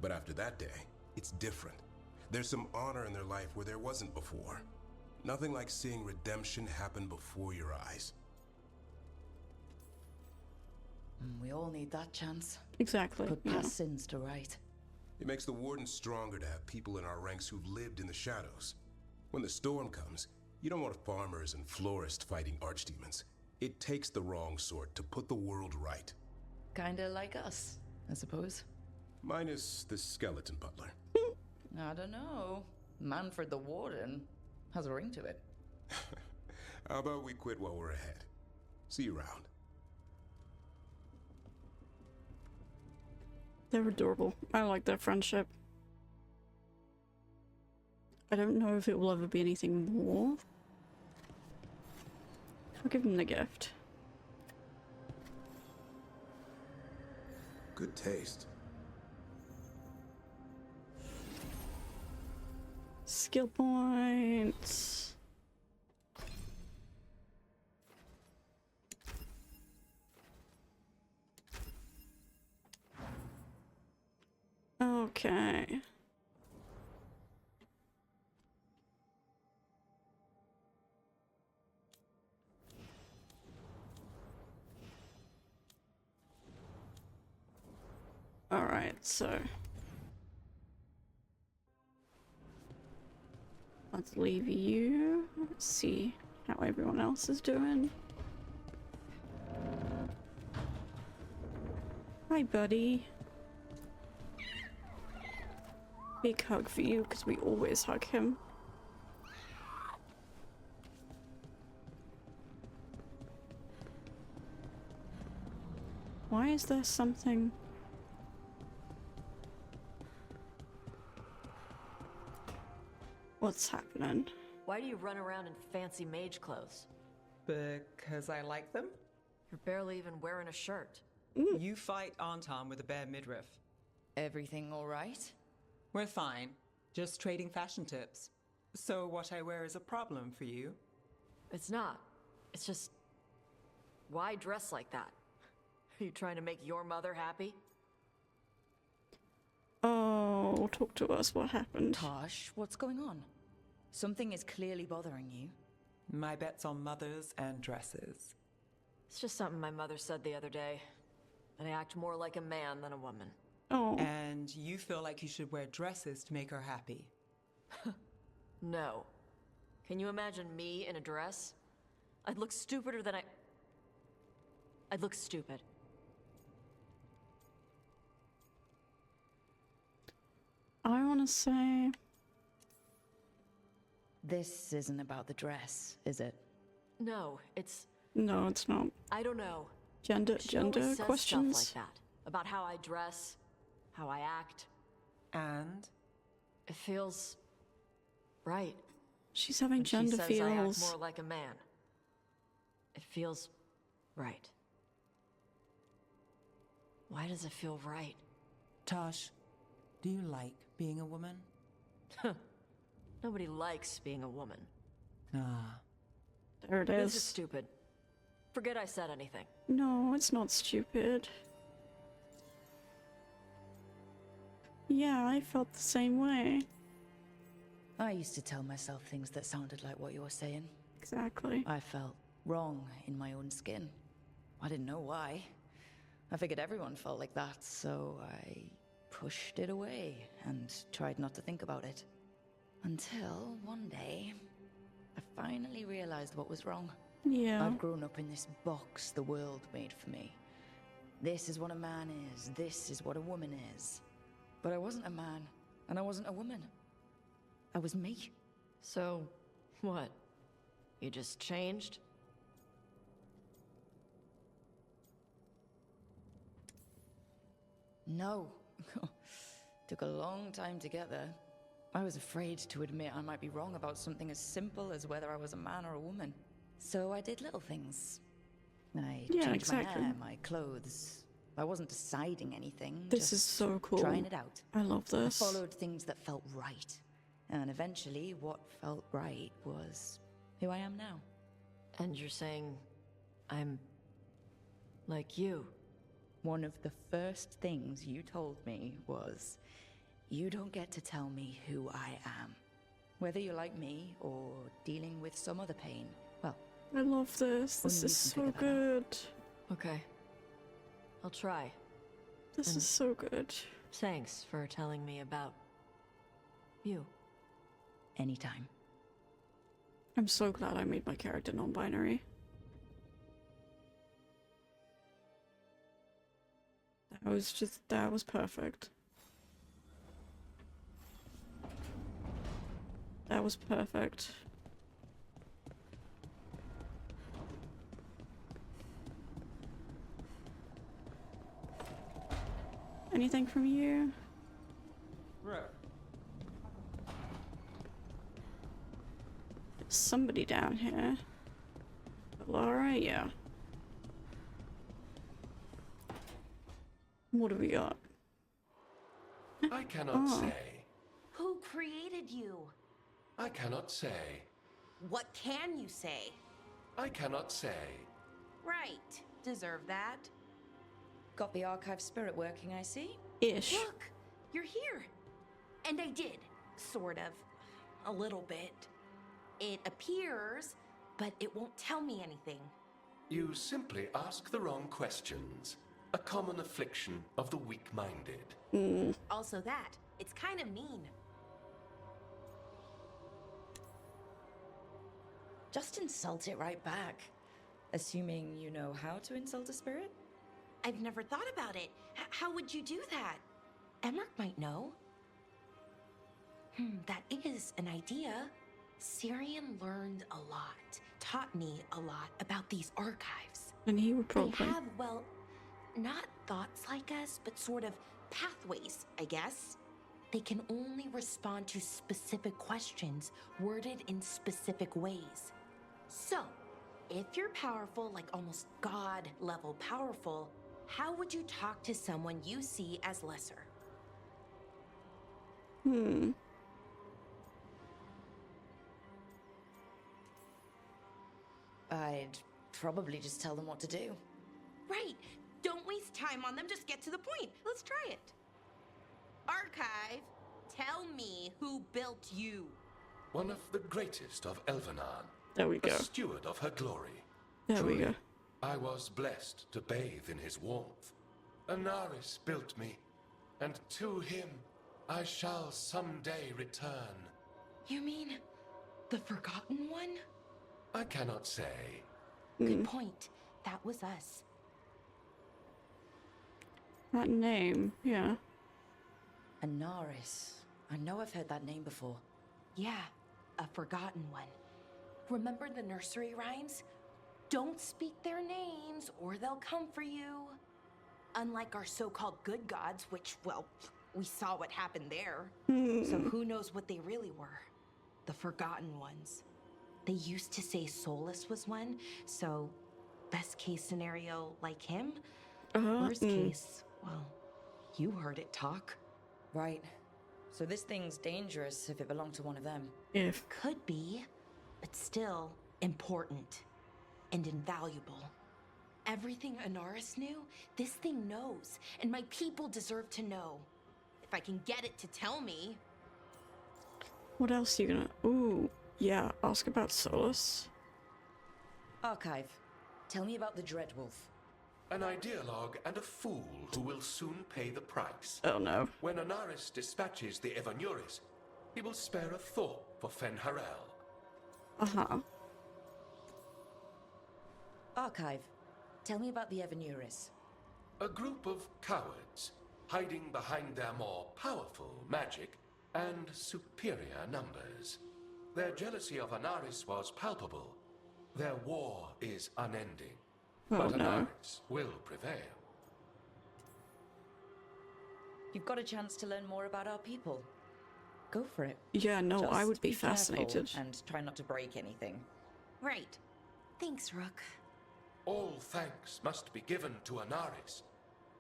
But after that day, it's different. There's some honor in their life where there wasn't before. Nothing like seeing redemption happen before your eyes. We all need that chance. Exactly. Put past sins to right. It makes the warden stronger to have people in our ranks who've lived in the shadows. When the storm comes, you don't want farmers and florists fighting archdemons. It takes the wrong sort to put the world right. Kinda like us, I suppose. Minus the skeleton butler. I don't know. Manfred the Warden has a ring to it. How about we quit while we're ahead? See you around. They're adorable. I like their friendship. I don't know if it will ever be anything more. I'll give them the gift. Good taste. Skill points. Okay. All right, so let's leave you. Let's see how everyone else is doing. Hi, buddy. Big hug for you, because we always hug him. Why is there something? What's happening? Why do you run around in fancy mage clothes? Because I like them? You're barely even wearing a shirt. You fight Anton with a bare midriff. Everything all right? We're fine. Just trading fashion tips. So what I wear is a problem for you? It's not. It's just... Why dress like that? Are you trying to make your mother happy? Oh, talk to us. What happened? Tosh, what's going on? Something is clearly bothering you. My bet's on mothers and dresses. It's just something my mother said the other day. And I act more like a man than a woman. Oh. And you feel like you should wear dresses to make her happy? No. Can you imagine me in a dress? I'd look stupider than I'd look stupid. I want to say... This isn't about the dress, is it? No, it's... No, it's not. I don't know. Gender She always says questions? stuff like that. About how I dress, how I act. And? It feels... right. She's having When gender she says feels. I act more like a man. It feels... right. Why does it feel right? Tosh, do you like being a woman? Nobody likes being a woman. Ah. There it This is is. stupid. Forget I said anything. No, it's not stupid. Yeah, I felt the same way. I used to tell myself things that sounded like what you were saying. Exactly. I felt wrong in my own skin. I didn't know why. I figured everyone felt like that, so I pushed it away and tried not to think about it. Until one day, I finally realized what was wrong. Yeah. I've grown up in this box the world made for me. This is what a man is, this is what a woman is. But I wasn't a man, and I wasn't a woman. I was me. So, what? You just changed? No. Took a long time to get there. I was afraid to admit I might be wrong about something as simple as whether I was a man or a woman. So I did little things. I changed my hair, my clothes. I wasn't deciding anything. This is so cool. Trying it out. I love this. I followed things that felt right. And eventually, what felt right was who I am now. And you're saying I'm like you? One of the first things you told me was, you don't get to tell me who I am. Whether you like me or dealing with some other pain, well, I love this. This is so good. Okay. I'll try. This is so good. Thanks for telling me about you. Anytime. I'm so glad I made my character non-binary. That was perfect. That was perfect. Anything from you? Right. There's somebody down here. Laura, yeah. What do we got? I cannot say. Who created you? I cannot say. What can you say? I cannot say. Right. Deserve that. Got the archive spirit working, I see? Ish. Look, you're here. And I did. Sort of. A little bit. It appears, but it won't tell me anything. You simply ask the wrong questions. A common affliction of the weak-minded. Also that. It's kind of mean. Just insult it right back. Assuming you know how to insult a spirit? I've never thought about it. How would you do that? Emmerich might know. That is an idea. Syrian learned a lot, taught me a lot about these archives. And he would probably... They have, well, not thoughts like us, but sort of pathways, I guess. They can only respond to specific questions worded in specific ways. So, if you're powerful, like almost God-level powerful, how would you talk to someone you see as lesser? I'd probably just tell them what to do. Right. Don't waste time on them, just get to the point. Let's try it. Archive, tell me who built you. One of the greatest of Elvenan. There we go. A steward of her glory. There we go. I was blessed to bathe in his warmth. Anaris built me, and to him I shall someday return. You mean the Forgotten One? I cannot say. Good point. That was us. That name, yeah. Anaris. I know I've heard that name before. Yeah, a Forgotten One. Remember the nursery rhymes? Don't speak their names or they'll come for you. Unlike our so-called good gods, which, well, we saw what happened there. So who knows what they really were? The Forgotten Ones. They used to say Solas was one, so best case scenario, like him. Worst case, well, you heard it talk. Right. So this thing's dangerous if it belonged to one of them. If. Could be, but still important and invaluable. Everything Anaris knew, this thing knows, and my people deserve to know. if I can get it to tell me. What else are you gonna... Ooh, yeah, ask about Solas. Archive. Tell me about the Dreadwolf. An ideologue and a fool who will soon pay the price. Oh no. When Anaris dispatches the Evanuris, he will spare a thought for Fen'Harel. Uh-huh. Archive. Tell me about the Evanuris. A group of cowards, hiding behind their more powerful magic and superior numbers. Their jealousy of Anaris was palpable. Their war is unending. Oh, but no. Anaris will prevail. You've got a chance to learn more about our people. Go for it. Yeah, no, I Just would be careful fascinated. and try not to break anything. Right. Thanks, Rook. All thanks must be given to Anaris,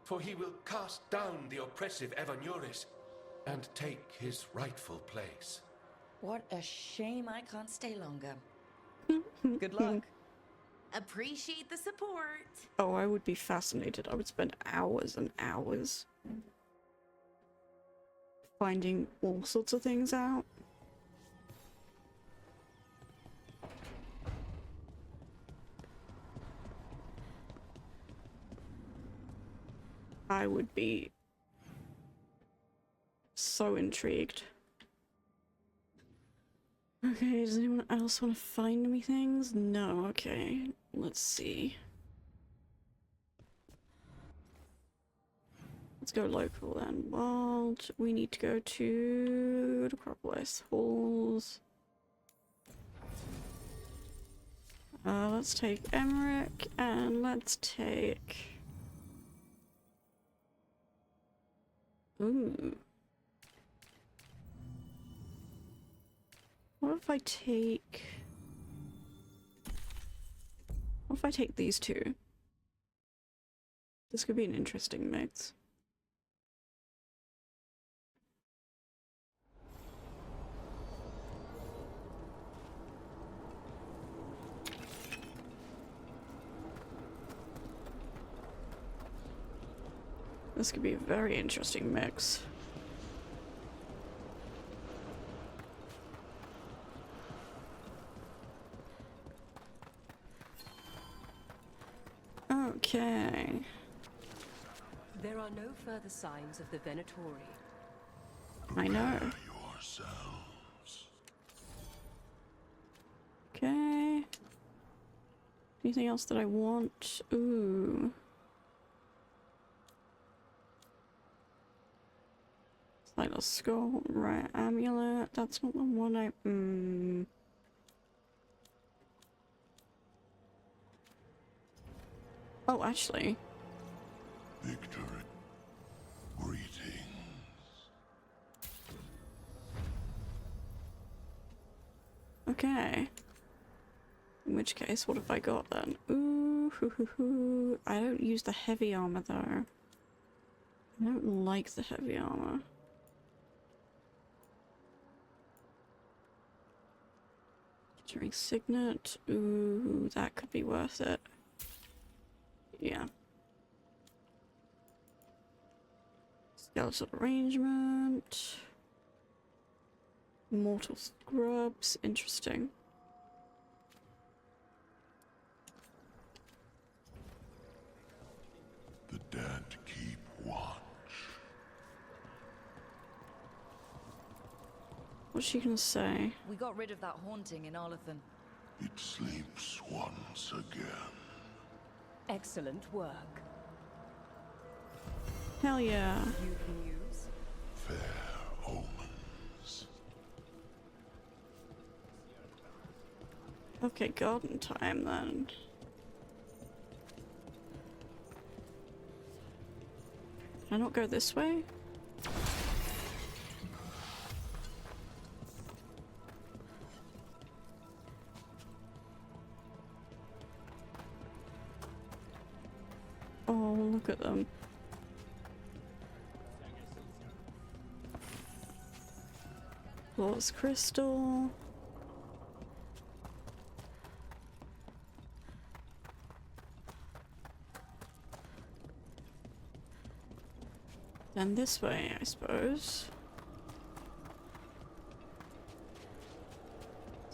for he will cast down the oppressive Evanuris and take his rightful place. What a shame I can't stay longer. Good luck. Appreciate the support. Oh, I would be fascinated. I would spend hours and hours finding all sorts of things out. I would be so intrigued. Okay, does anyone else want to find me things? No, okay. Let's see. Let's go local then. Wild. We need to go to the Acropolis Halls. Let's take Emmerich and let's take... Ooh. What if I take... What if I take these two? This could be an interesting mix. This could be a very interesting mix. Okay. There are no further signs of the Venatori. I know. Yourselves. Okay. Anything else that I want? Ooh. Silas Skull, right, amulet. That's not the one I... Oh, actually. Victory. Greetings. Okay. In which case, what have I got then? Ooh, hoo, hoo, hoo. I don't use the heavy armor though. I don't like the heavy armor. During Signet. Ooh, that could be worth it. Yeah. Skeletal arrangement. Mortal scrubs. Interesting. The dead keep watch. What's she gonna say? We got rid of that haunting in Arlathan. It sleeps once again. Excellent work. Hell yeah. You can use. Fair omens. Okay, garden time then. Can I not go this way? Oh, look at them. Quartz crystal. Then this way, I suppose.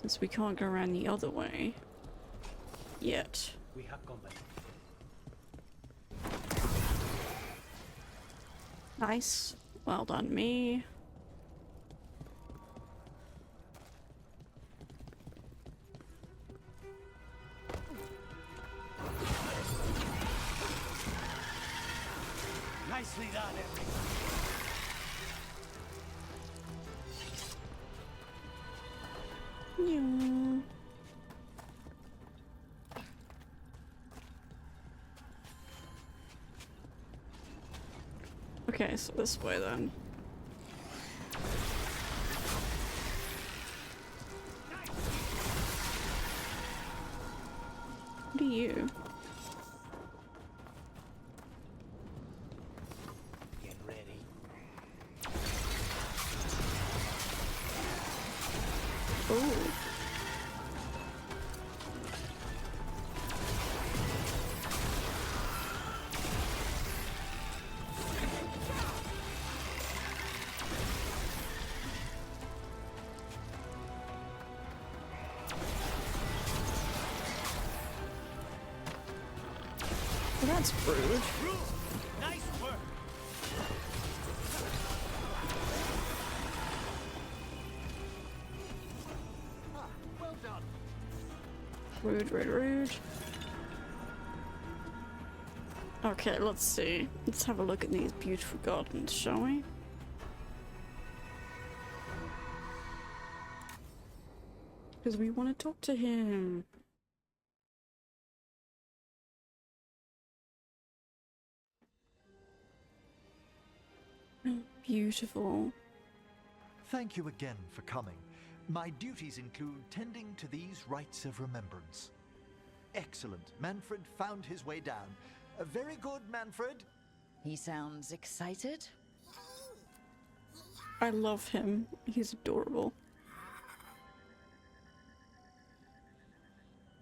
Since we can't go around the other way. Yet. We have company. Nice. Well done, me. Nicely done, everyone. Yeah. Okay, so this way then. What are you? Get ready. Oh. Well, that's rude. Nice work. Well done. Rude, rude, rude. Okay, let's see. Let's have a look at these beautiful gardens, shall we? Because we want to talk to him. Beautiful. Thank you again for coming. My duties include tending to these rites of remembrance. Excellent. Manfred found his way down. Very good, Manfred. He sounds excited. I love him. He's adorable.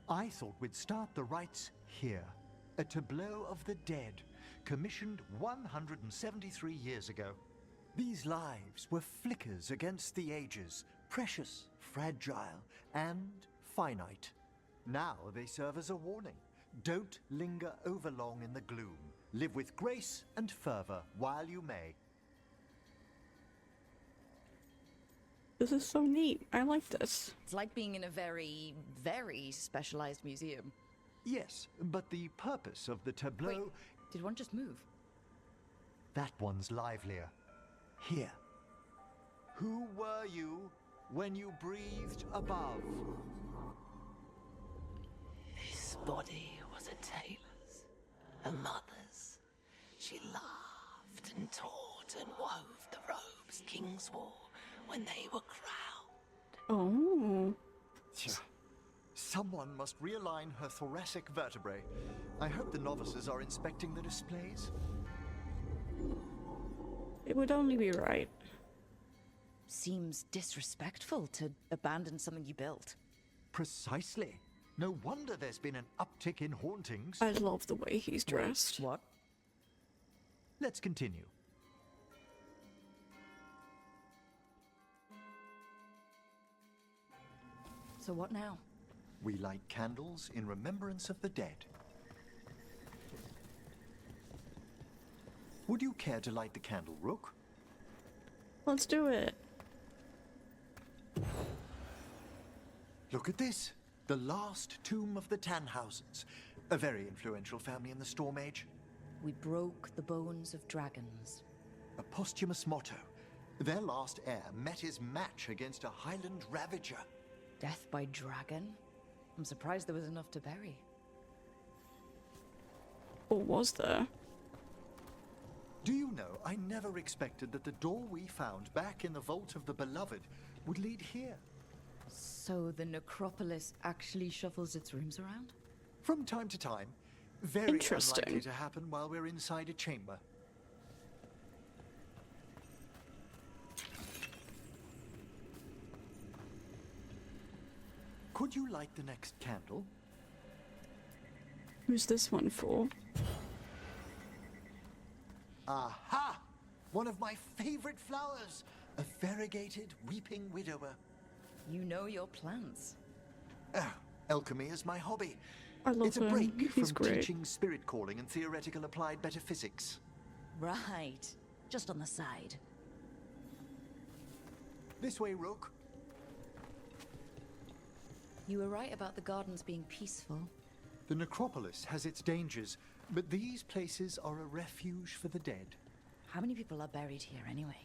I thought we'd start the rites here. A tableau of the dead, commissioned 173 years ago. These lives were flickers against the ages, precious, fragile, and finite. Now they serve as a warning. Don't linger overlong in the gloom. Live with grace and fervor while you may. This is so neat. I like this. It's like being in a very, very specialized museum. Yes, but the purpose of the tableau... Wait, did one just move? That one's livelier. Here. Who were you when you breathed above? His body was a tailor's, a mother's. She laughed and taught and wove the robes kings wore when they were crowned. Oh. Someone must realign her thoracic vertebrae. I hope the novices are inspecting the displays. It would only be right. Seems disrespectful to abandon something you built. Precisely. No wonder there's been an uptick in hauntings. I love the way he's dressed. Wait, what? Let's continue. So what now? We light candles in remembrance of the dead. Would you care to light the candle, Rook? Let's do it. Look at this. The last tomb of the Tannhausens. A very influential family in the Storm Age. We broke the bones of dragons. A posthumous motto. Their last heir met his match against a Highland Ravager. Death by dragon? I'm surprised there was enough to bury. Or was there? Do you know, I never expected that the door we found back in the Vault of the Beloved would lead here. So the necropolis actually shuffles its rooms around? From time to time. Very Interesting. unlikely to happen while we're inside a chamber. Could you light the next candle? Who's this one for? Aha! one of my favorite flowers, a variegated weeping widower. You know your plants. Ah, alchemy is my hobby. I love It's a him. break He's from great. teaching spirit calling and theoretical applied metaphysics. Right. Just on the side. This way, Rook. You were right about the gardens being peaceful. The necropolis has its dangers, but these places are a refuge for the dead. How many people are buried here anyway?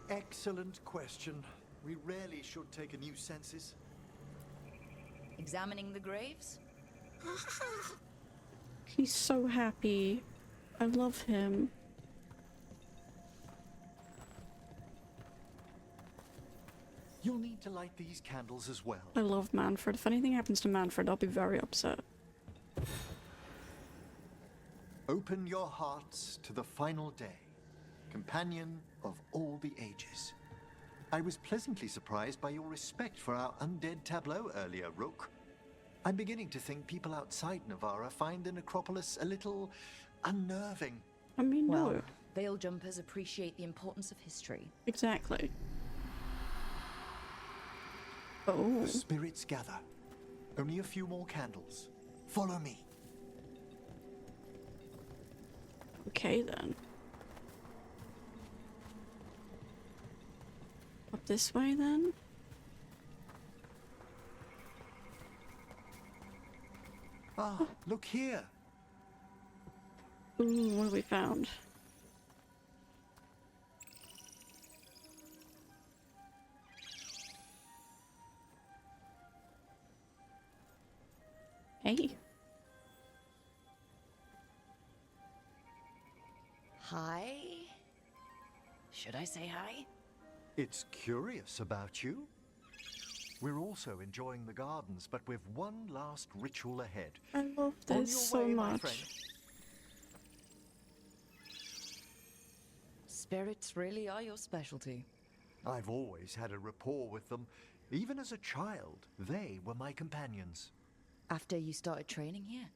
Excellent question. We rarely should take a new census. Examining the graves? He's so happy. I love him. You'll need to light these candles as well. I love Manfred. If anything happens to Manfred, I'll be very upset. Open your hearts to the final day, companion of all the ages. I was pleasantly surprised by your respect for our undead tableau earlier, Rook. I'm beginning to think people outside Navarra find the necropolis a little unnerving. I mean, Well, no. veil jumpers appreciate the importance of history. Exactly. Oh. The spirits gather. Only a few more candles. Follow me. Okay then. Up this way then? Ah, look here. Ooh, what have we found? Hey. Hi? Should I say hi? It's curious about you. We're also enjoying the gardens, but with one last ritual ahead. I love On this your so way, my much. friend. Spirits really are your specialty. I've always had a rapport with them. Even as a child, they were my companions. After you started training here?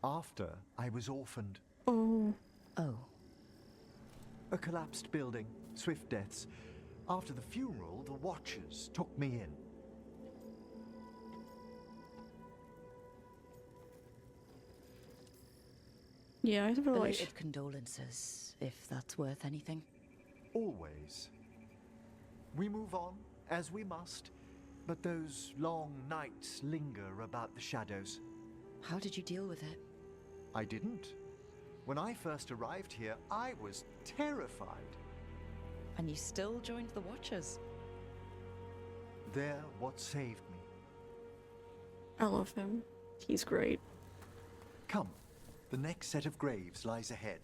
After I was orphaned. Oh. Oh. A collapsed building, swift deaths. After the funeral, the Watchers took me in. Yeah, I feel like... Belated condolences, if that's worth anything. Always. We move on, as we must, but those long nights linger about the shadows. How did you deal with it? I didn't. When I first arrived here, I was terrified. And you still joined the Watchers? They're what saved me. I love him. He's great. Come, the next set of graves lies ahead.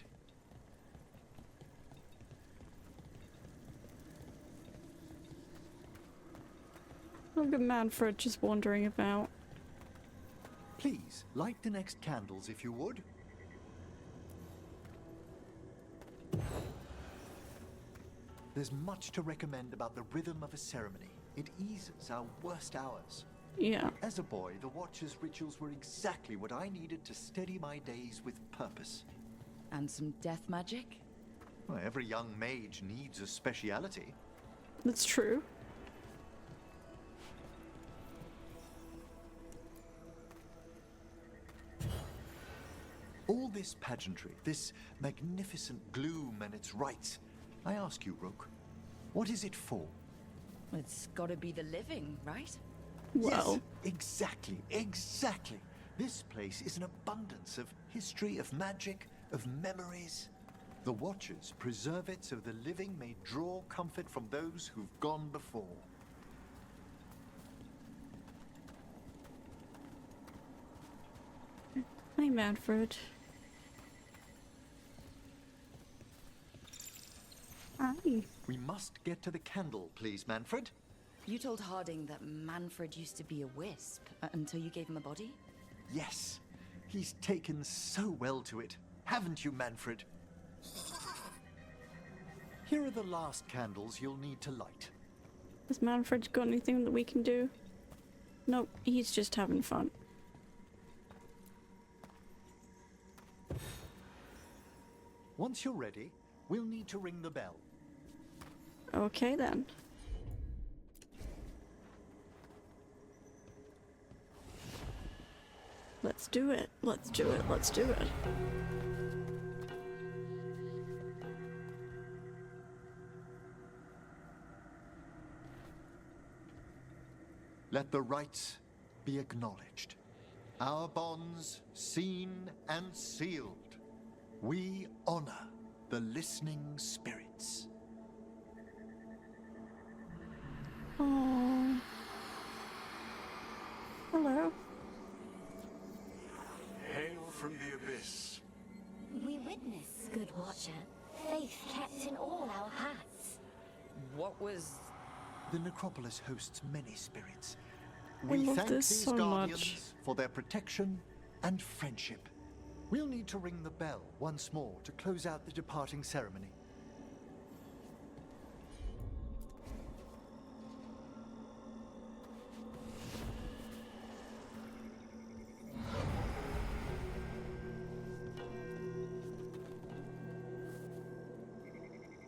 Look at Manfred just wandering about. Please, light the next candles if you would. There's much to recommend about the rhythm of a ceremony. It eases our worst hours. Yeah. As a boy, the Watcher's rituals were exactly what I needed to steady my days with purpose. And some death magic? Well, every young mage needs a speciality. That's true. All this pageantry, this magnificent gloom and its rites. I ask you, Rook, what is it for? It's gotta be the living, right? Well. Yes, exactly. This place is an abundance of history, of magic, of memories. The Watchers preserve it so the living may draw comfort from those who've gone before. Hi, Manfred. Hi. We must get to the candle, please, Manfred. You told Harding that Manfred used to be a wisp until you gave him a body? Yes, he's taken so well to it. Haven't you, Manfred? Here are the last candles you'll need to light. Has Manfred got anything that we can do? Nope, he's just having fun. Once you're ready, we'll need to ring the bell. Okay then. Let's do it. Let's do it. Let's do it. Let the rites be acknowledged. Our bonds seen and sealed. We honor the listening spirits. Oh. Hello. Hail from the abyss. We witness, good watcher, faith kept in all our hearts. What was... The necropolis hosts many spirits. I We love thank this these so guardians much. for their protection and friendship. We'll need to ring the bell once more to close out the departing ceremony.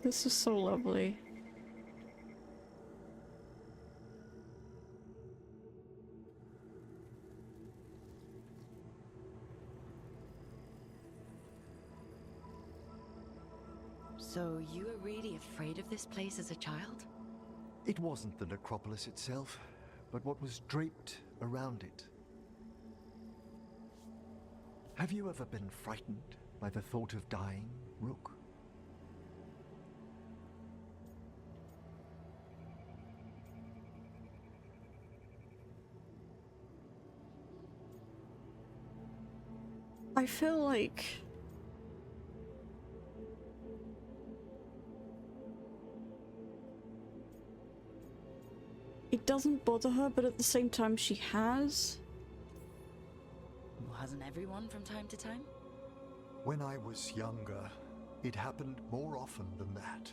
This is so lovely. So you were really afraid of this place as a child? It wasn't the necropolis itself, but what was draped around it. Have you ever been frightened by the thought of dying, Rook? I feel like it doesn't bother her, but at the same time she has. Well, hasn't everyone from time to time? When I was younger, it happened more often than that.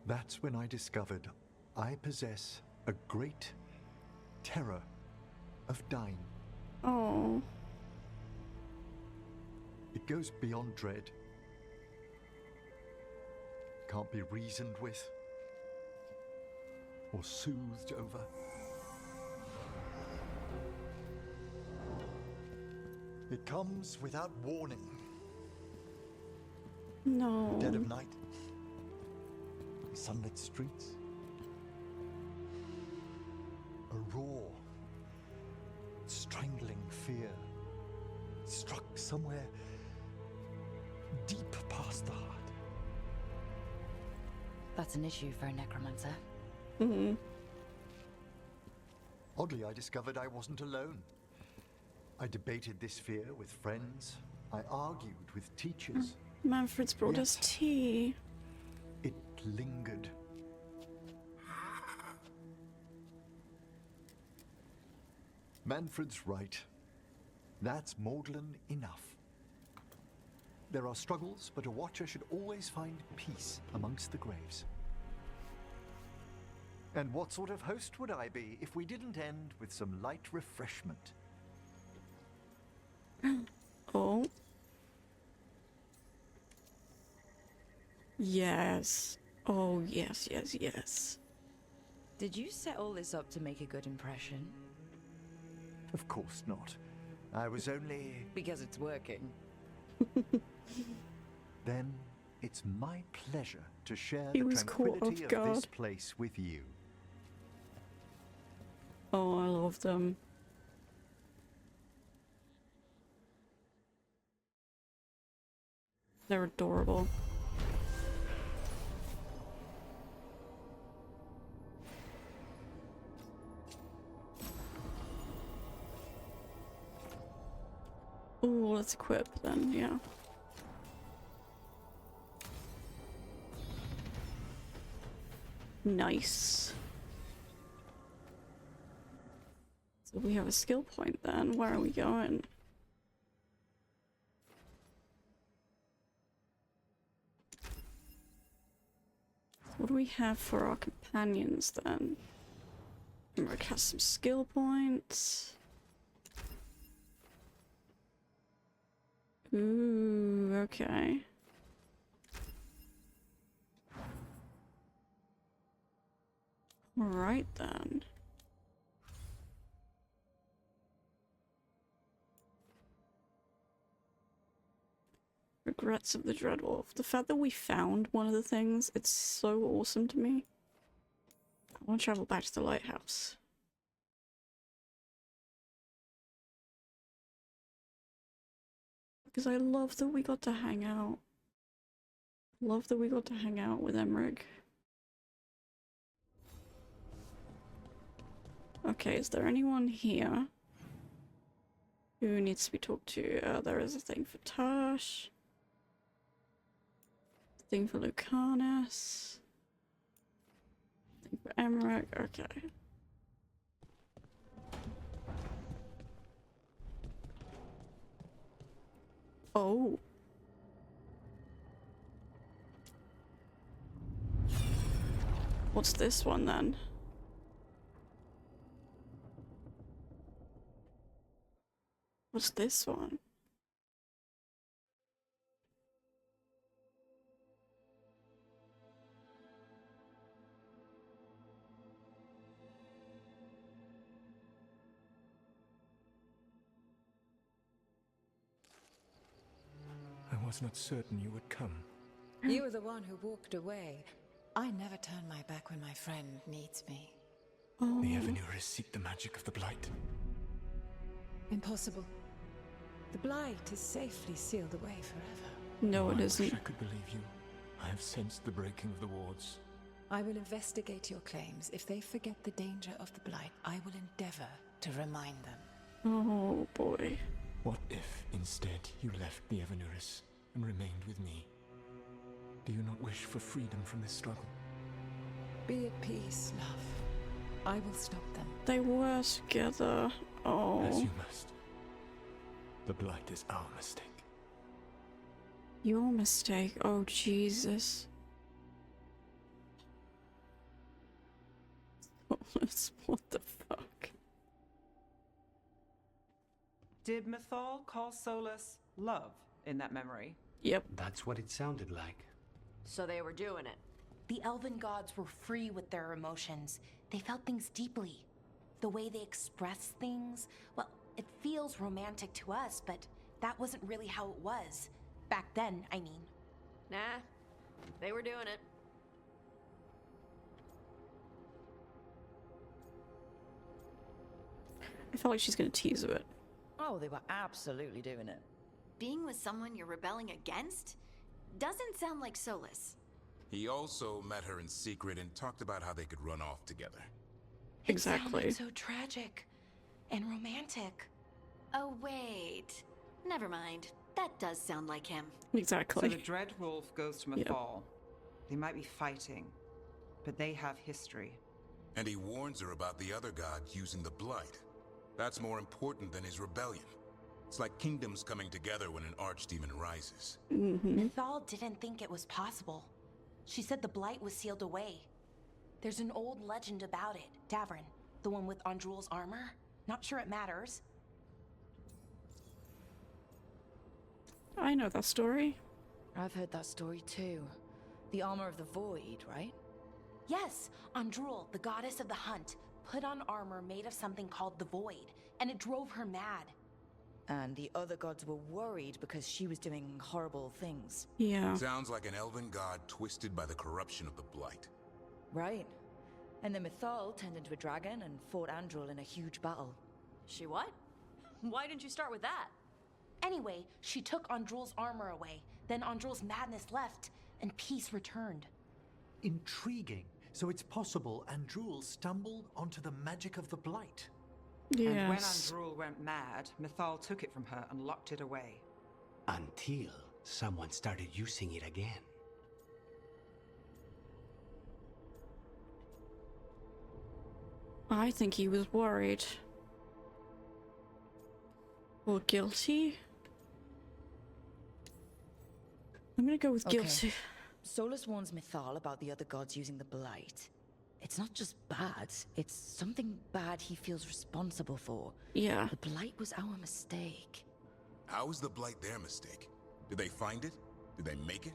That's when I discovered I possess a great terror of dying. Oh. It goes beyond dread. Can't be reasoned with or soothed over. It comes without warning. No. Dead of night. Sunlit streets. A roar. Strangling fear. Struck somewhere deep past the heart. That's an issue for a necromancer. Mm-hmm. Oddly, I discovered I wasn't alone. I debated this fear with friends. I argued with teachers. Manfred's brought us tea. It lingered. Manfred's right. That's maudlin enough. There are struggles, but a watcher should always find peace amongst the graves. And what sort of host would I be if we didn't end with some light refreshment? Oh. Yes. Oh, yes, yes, yes. Did you set all this up to make a good impression? Of course not. I was only... Because it's working. Then it's my pleasure to share He the was caught tranquility off of this guard. place with you. Oh, I love them. They're adorable. Oh, let's equip then, yeah. Nice. So we have a skill point then. Where are we going? What do we have for our companions then? Emmerich has some skill points. Ooh, okay. Alright then. Regrets of the Dreadwolf. The fact that we found one of the things, it's so awesome to me. I want to travel back to the lighthouse. Because I love that we got to hang out. Love that we got to hang out with Emmerich. Okay, is there anyone here who needs to be talked to? There is a thing for Tash. Thing for Lucanus. Thing for Emmerich. Okay. Oh. What's this one then? What's this one? I was not certain you would come. You were the one who walked away. I never turn my back when my friend needs me. Oh. The Evanurus seek the magic of the Blight. Impossible. The Blight is safely sealed away forever. No, it I isn't. wish I could believe you. I have sensed the breaking of the wards. I will investigate your claims. If they forget the danger of the Blight, I will endeavor to remind them. Oh boy. What if, instead, you left the Evanurus and remained with me? Do you not wish for freedom from this struggle? Be at peace, love. I will stop them. They were together. Oh. As you must. The Blight is our mistake. Your mistake. Oh, Jesus. What the fuck? Did Mythal call Solas love in that memory? Yep. That's what it sounded like. So they were doing it. The elven gods were free with their emotions. They felt things deeply. The way they express things, well, it feels romantic to us, but that wasn't really how it was. Back then, I mean. Nah, they were doing it. I felt like she's gonna tease a bit. Oh, they were absolutely doing it. Being with someone you're rebelling against doesn't sound like Solas. He also met her in secret and talked about how they could run off together. Exactly. It sounded so tragic and romantic. Oh, wait. Never mind. That does sound like him. Exactly. So the Dreadwolf goes to Mythal. They might be fighting, but they have history. And he warns her about the other gods using the Blight. That's more important than his rebellion. It's like kingdoms coming together when an archdemon rises. Mythal didn't think it was possible. She said the Blight was sealed away. There's an old legend about it. Davrin, the one with Andrul's armor. Not sure it matters. I know that story. I've heard that story too. The armor of the void, right? Yes, Andrul, the goddess of the hunt, put on armor made of something called the void, and it drove her mad. And the other gods were worried because she was doing horrible things. Yeah. Sounds like an elven god twisted by the corruption of the Blight. Right. And then Mythal turned into a dragon and fought Andrul in a huge battle. She what? Why didn't you start with that? Anyway, she took Andrul's armor away. Then Andrul's madness left, and peace returned. Intriguing. So it's possible Andrul stumbled onto the magic of the Blight. Yes. And when Andrul went mad, Mythal took it from her and locked it away. Until someone started using it again. I think he was worried. Or guilty? I'm gonna go with guilty. Solas warns Mythal about the other gods using the Blight. It's not just bad, it's something bad he feels responsible for. Yeah. The Blight was our mistake. How is the blight their mistake? Did they find it? Did they make it?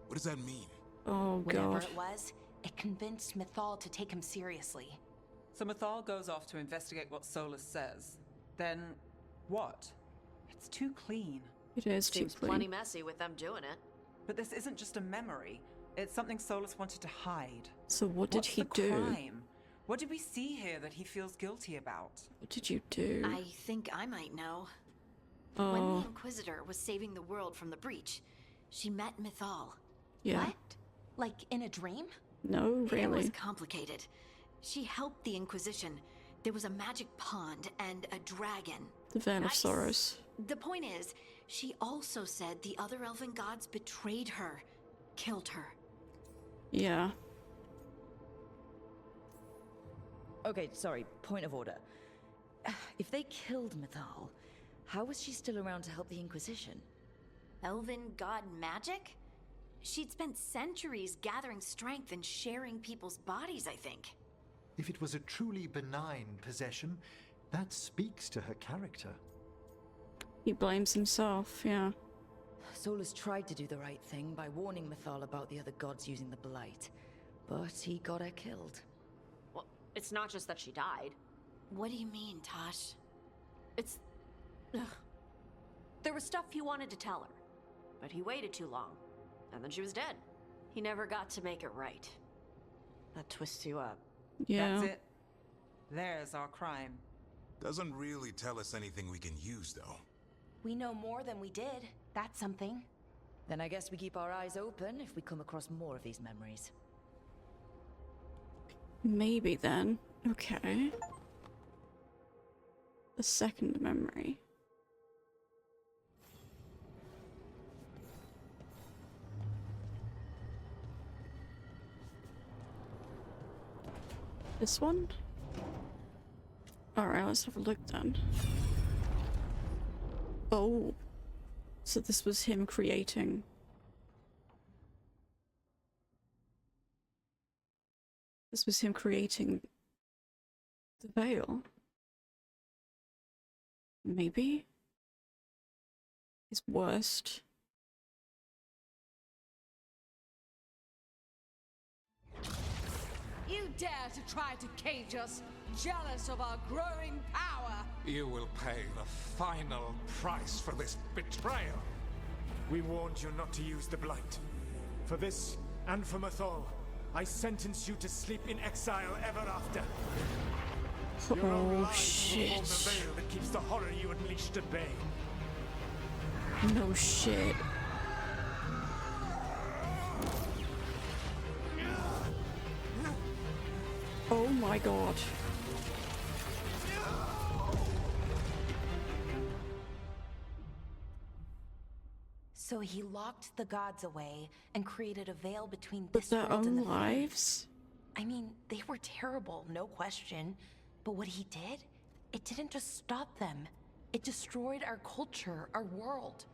What does that mean? Oh, Whatever God. it was, it convinced Mythal to take him seriously. So Mythal goes off to investigate what Solas says. Then, what? It's too clean. It is too Seems clean. plenty messy with them doing it. But this isn't just a memory. It's something Solas wanted to hide. So what did What's he the do? crime? What did we see here that he feels guilty about? What did you do? I think I might know. Oh. When the Inquisitor was saving the world from the breach, she met Mythal. Yeah. What? Like in a dream? No, It was really. complicated. She helped the Inquisition. There was a magic pond and a dragon. The Veil of Sorrows. The point is, she also said the other elven gods betrayed her, killed her. Yeah. Okay, sorry, point of order. If they killed Mythal, how was she still around to help the Inquisition? Elven god magic? She'd spent centuries gathering strength and sharing people's bodies, I think. If it was a truly benign possession, that speaks to her character. He blames himself, yeah. Solas tried to do the right thing by warning Mythal about the other gods using the Blight, but he got her killed. Well, it's not just that she died. What do you mean, Tosh? It's... Ugh. There was stuff he wanted to tell her, but he waited too long, and then she was dead. He never got to make it right. That twists you up. Yeah. That's it. There's our crime. Doesn't really tell us anything we can use, though. We know more than we did. That's something. Then I guess we keep our eyes open if we come across more of these memories. Maybe then. Okay. The second memory. This one? Alright, let's have a look then. Oh. So this was him creating. This was him creating the veil. Maybe? His worst. You dare to try to cage us, jealous of our growing power. You will pay the final price for this betrayal. We warned you not to use the Blight. For this, and for Mythal, I sentence you to sleep in exile ever after. Your own lives will form the veil that keeps the horror you unleashed at bay. No shit. Oh my god. So he locked the gods away and created a veil between With this their world and own the lives? I mean, they were terrible, no question. But what he did, it didn't just stop them. It destroyed our culture, our world.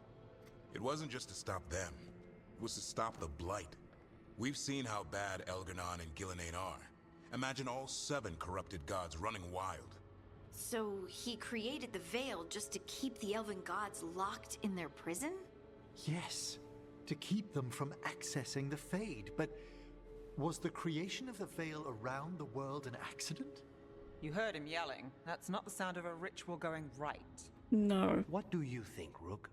It wasn't just to stop them. It was to stop the Blight. We've seen how bad Elgar'nan and Gillenane are. Imagine all 7 corrupted gods running wild. So he created the veil just to keep the elven gods locked in their prison? Yes, to keep them from accessing the Fade. But was the creation of the veil around the world an accident? You heard him yelling. That's not the sound of a ritual going right. No. What do you think, Rook?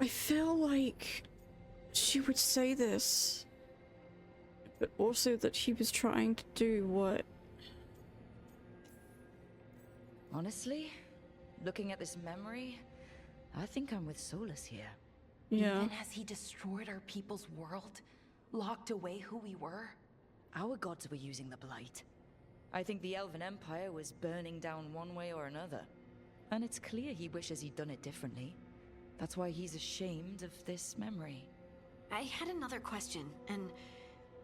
I feel like she would say this, but also that he was trying to do what? Honestly, looking at this memory, I think I'm with Solas here. Yeah. Even as he destroyed our people's world, locked away who we were. Our gods were using the Blight. I think the Elven Empire was burning down one way or another. And it's clear he wishes he'd done it differently. That's why he's ashamed of this memory. I had another question, and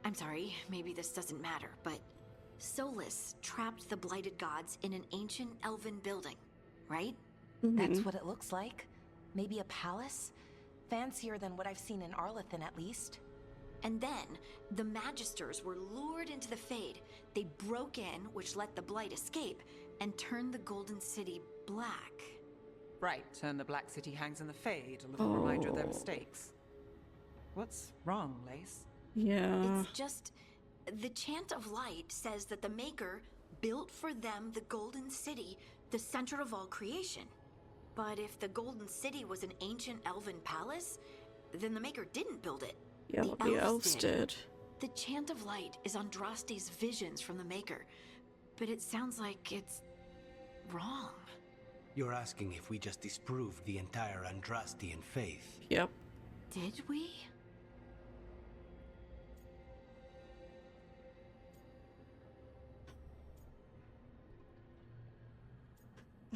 I'm sorry, maybe this doesn't matter, but Solas trapped the blighted gods in an ancient elven building, right? That's what it looks like. Maybe a palace? Fancier than what I've seen in Arlethan, at least. And then, the Magisters were lured into the Fade. They broke in, which let the Blight escape, and turned the Golden City black. Right, and the Black City hangs in the Fade, a little reminder of their mistakes. What's wrong, Lace? Yeah. It's just, the Chant of Light says that the Maker built for them the Golden City, the center of all creation. But if the Golden City was an ancient elven palace, then the Maker didn't build it. Yeah, the elves did. The Chant of Light is Andraste's visions from the Maker, but it sounds like it's wrong. You're asking if we just disproved the entire Andrastian faith? Yep. Did we?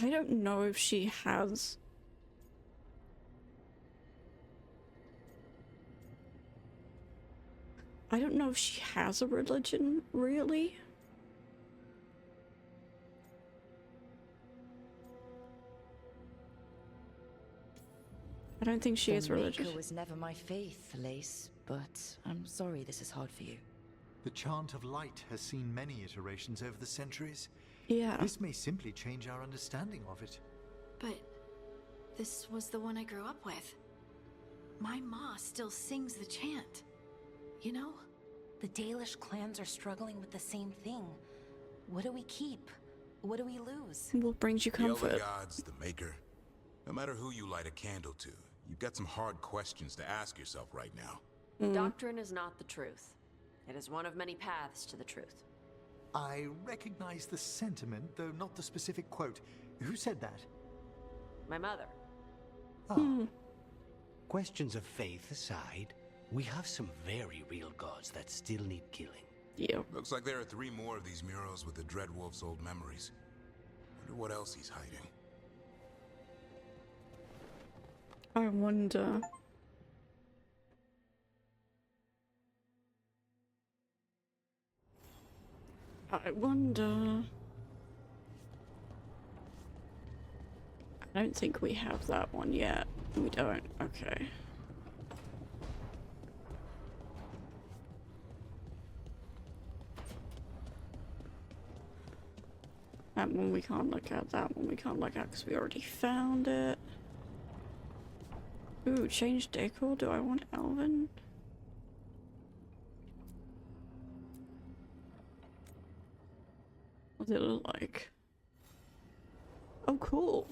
I don't know if she has. I don't know if she has a religion, really. I don't think she is religious. Maker was never my faith, Lace, but I'm sorry this is hard for you. The Chant of Light has seen many iterations over the centuries. Yeah. This may simply change our understanding of it. But this was the one I grew up with. My ma still sings the chant. You know? The Dalish clans are struggling with the same thing. What do we keep? What do we lose? What brings you comfort? The elven gods, the Maker. No matter who you light a candle to, you've got some hard questions to ask yourself right now. Doctrine is not the truth. It is one of many paths to the truth. I recognize the sentiment, though not the specific quote. Who said that? My mother. Questions of faith aside, we have some very real gods that still need killing. Yeah. Looks like there are 3 more of these murals with the Dreadwolf's old memories. Wonder what else he's hiding. I wonder. I wonder. I don't think we have that one yet. We don't. Okay. That one we can't look at. That one we can't look at because we already found it. Ooh, change decor. Do I want elven? What does it look like? Oh, cool.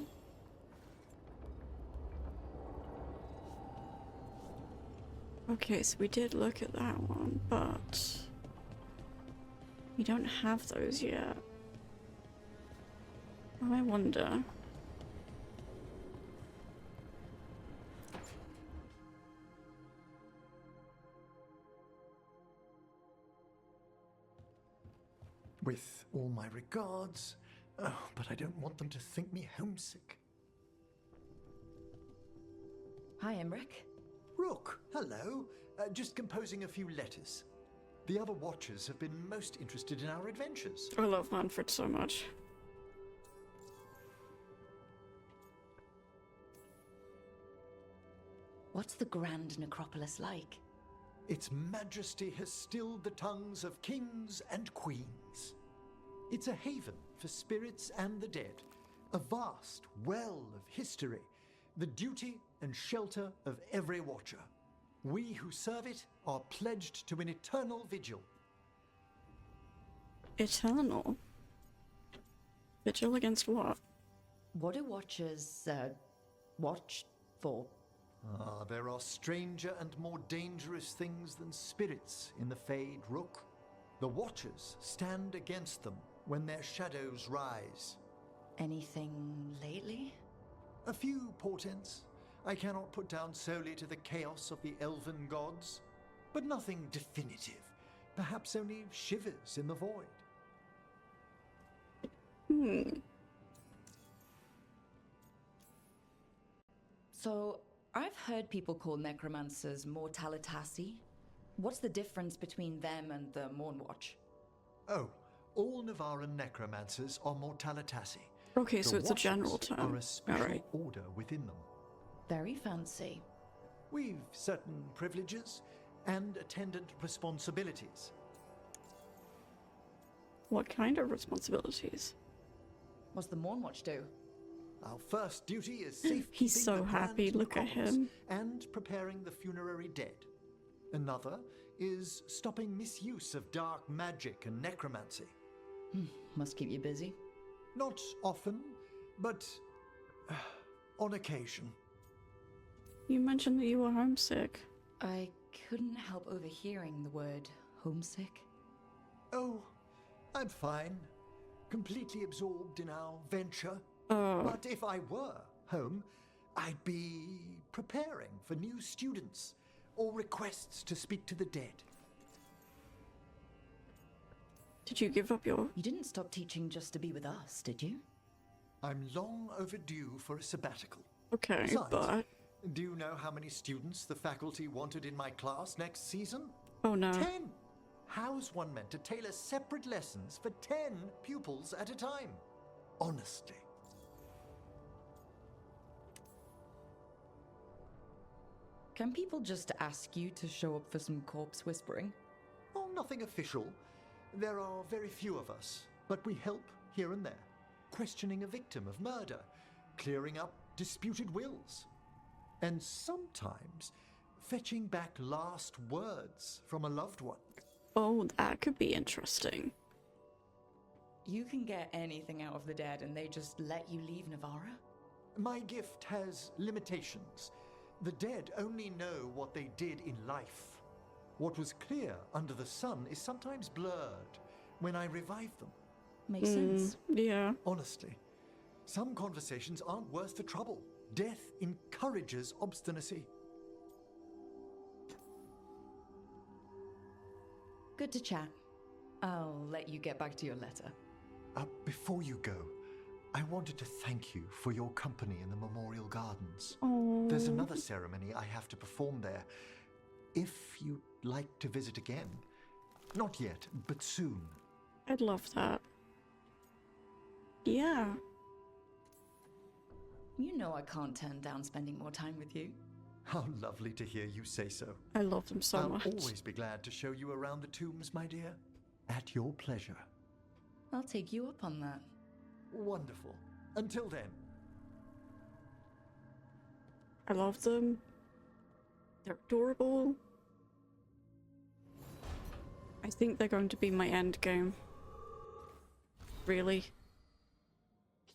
Okay, so we did look at that one, but we don't have those yet. I wonder. With all my regards, but I don't want them to think me homesick. Hi, Emric. Rook, hello. Just composing a few letters. The other Watchers have been most interested in our adventures. I love Manfred so much. What's the Grand Necropolis like? Its majesty has stilled the tongues of kings and queens. It's a haven for spirits and the dead, a vast well of history, the duty and shelter of every Watcher. We who serve it are pledged to an eternal vigil. Eternal? Vigil against what? What do Watchers, watch for? There are stranger and more dangerous things than spirits in the Fade, Rook. The Watchers stand against them when their shadows rise. Anything lately? A few portents. I cannot put down solely to the chaos of the elven gods, but nothing definitive. Perhaps only shivers in the void. So, I've heard people call necromancers mortalitasi. What's the difference between them and the Mornwatch? Oh, all Navaran necromancers are mortalitasi. Okay, so The it's a general Watchers term. are a special Alright. order within them. Very fancy. We've certain privileges and attendant responsibilities. What kind of responsibilities? What's the Mournwatch do? Our first duty is safekeeping He's so the happy, grand look at necropolis him. and preparing the funerary dead. Another is stopping misuse of dark magic and necromancy. Must keep you busy. Not often, but on occasion. You mentioned that you were homesick. I couldn't help overhearing the word homesick. Oh, I'm fine. Completely absorbed in our venture. Oh. But if I were home, I'd be preparing for new students or requests to speak to the dead. Did you give up your... You didn't stop teaching just to be with us, did you? I'm long overdue for a sabbatical. Okay, Besides, but... do you know how many students the faculty wanted in my class next season? Oh no. 10! How's one meant to tailor separate lessons for 10 pupils at a time? Honestly. Can people just ask you to show up for some corpse whispering? Oh, nothing official. There are very few of us, but we help here and there. Questioning a victim of murder, clearing up disputed wills, and sometimes fetching back last words from a loved one. Oh, that could be interesting. You can get anything out of the dead and they just let you leave Navarra? My gift has limitations. The dead only know what they did in life. What was clear under the sun is sometimes blurred when I revive them. Makes sense. Yeah. Honestly, some conversations aren't worth the trouble. Death encourages obstinacy. Good to chat. I'll let you get back to your letter. Before you go, I wanted to thank you for your company in the Memorial Gardens. Oh. There's another ceremony I have to perform there. If you'd like to visit again. Not yet, but soon. I'd love that. Yeah. You know I can't turn down spending more time with you. How lovely to hear you say so. I love them so much. I'll always be glad to show you around the tombs, my dear. At your pleasure. I'll take you up on that. Wonderful. Until then. I love them. They're adorable. I think they're going to be my end game. Really.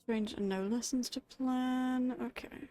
Strange and no lessons to plan. Okay.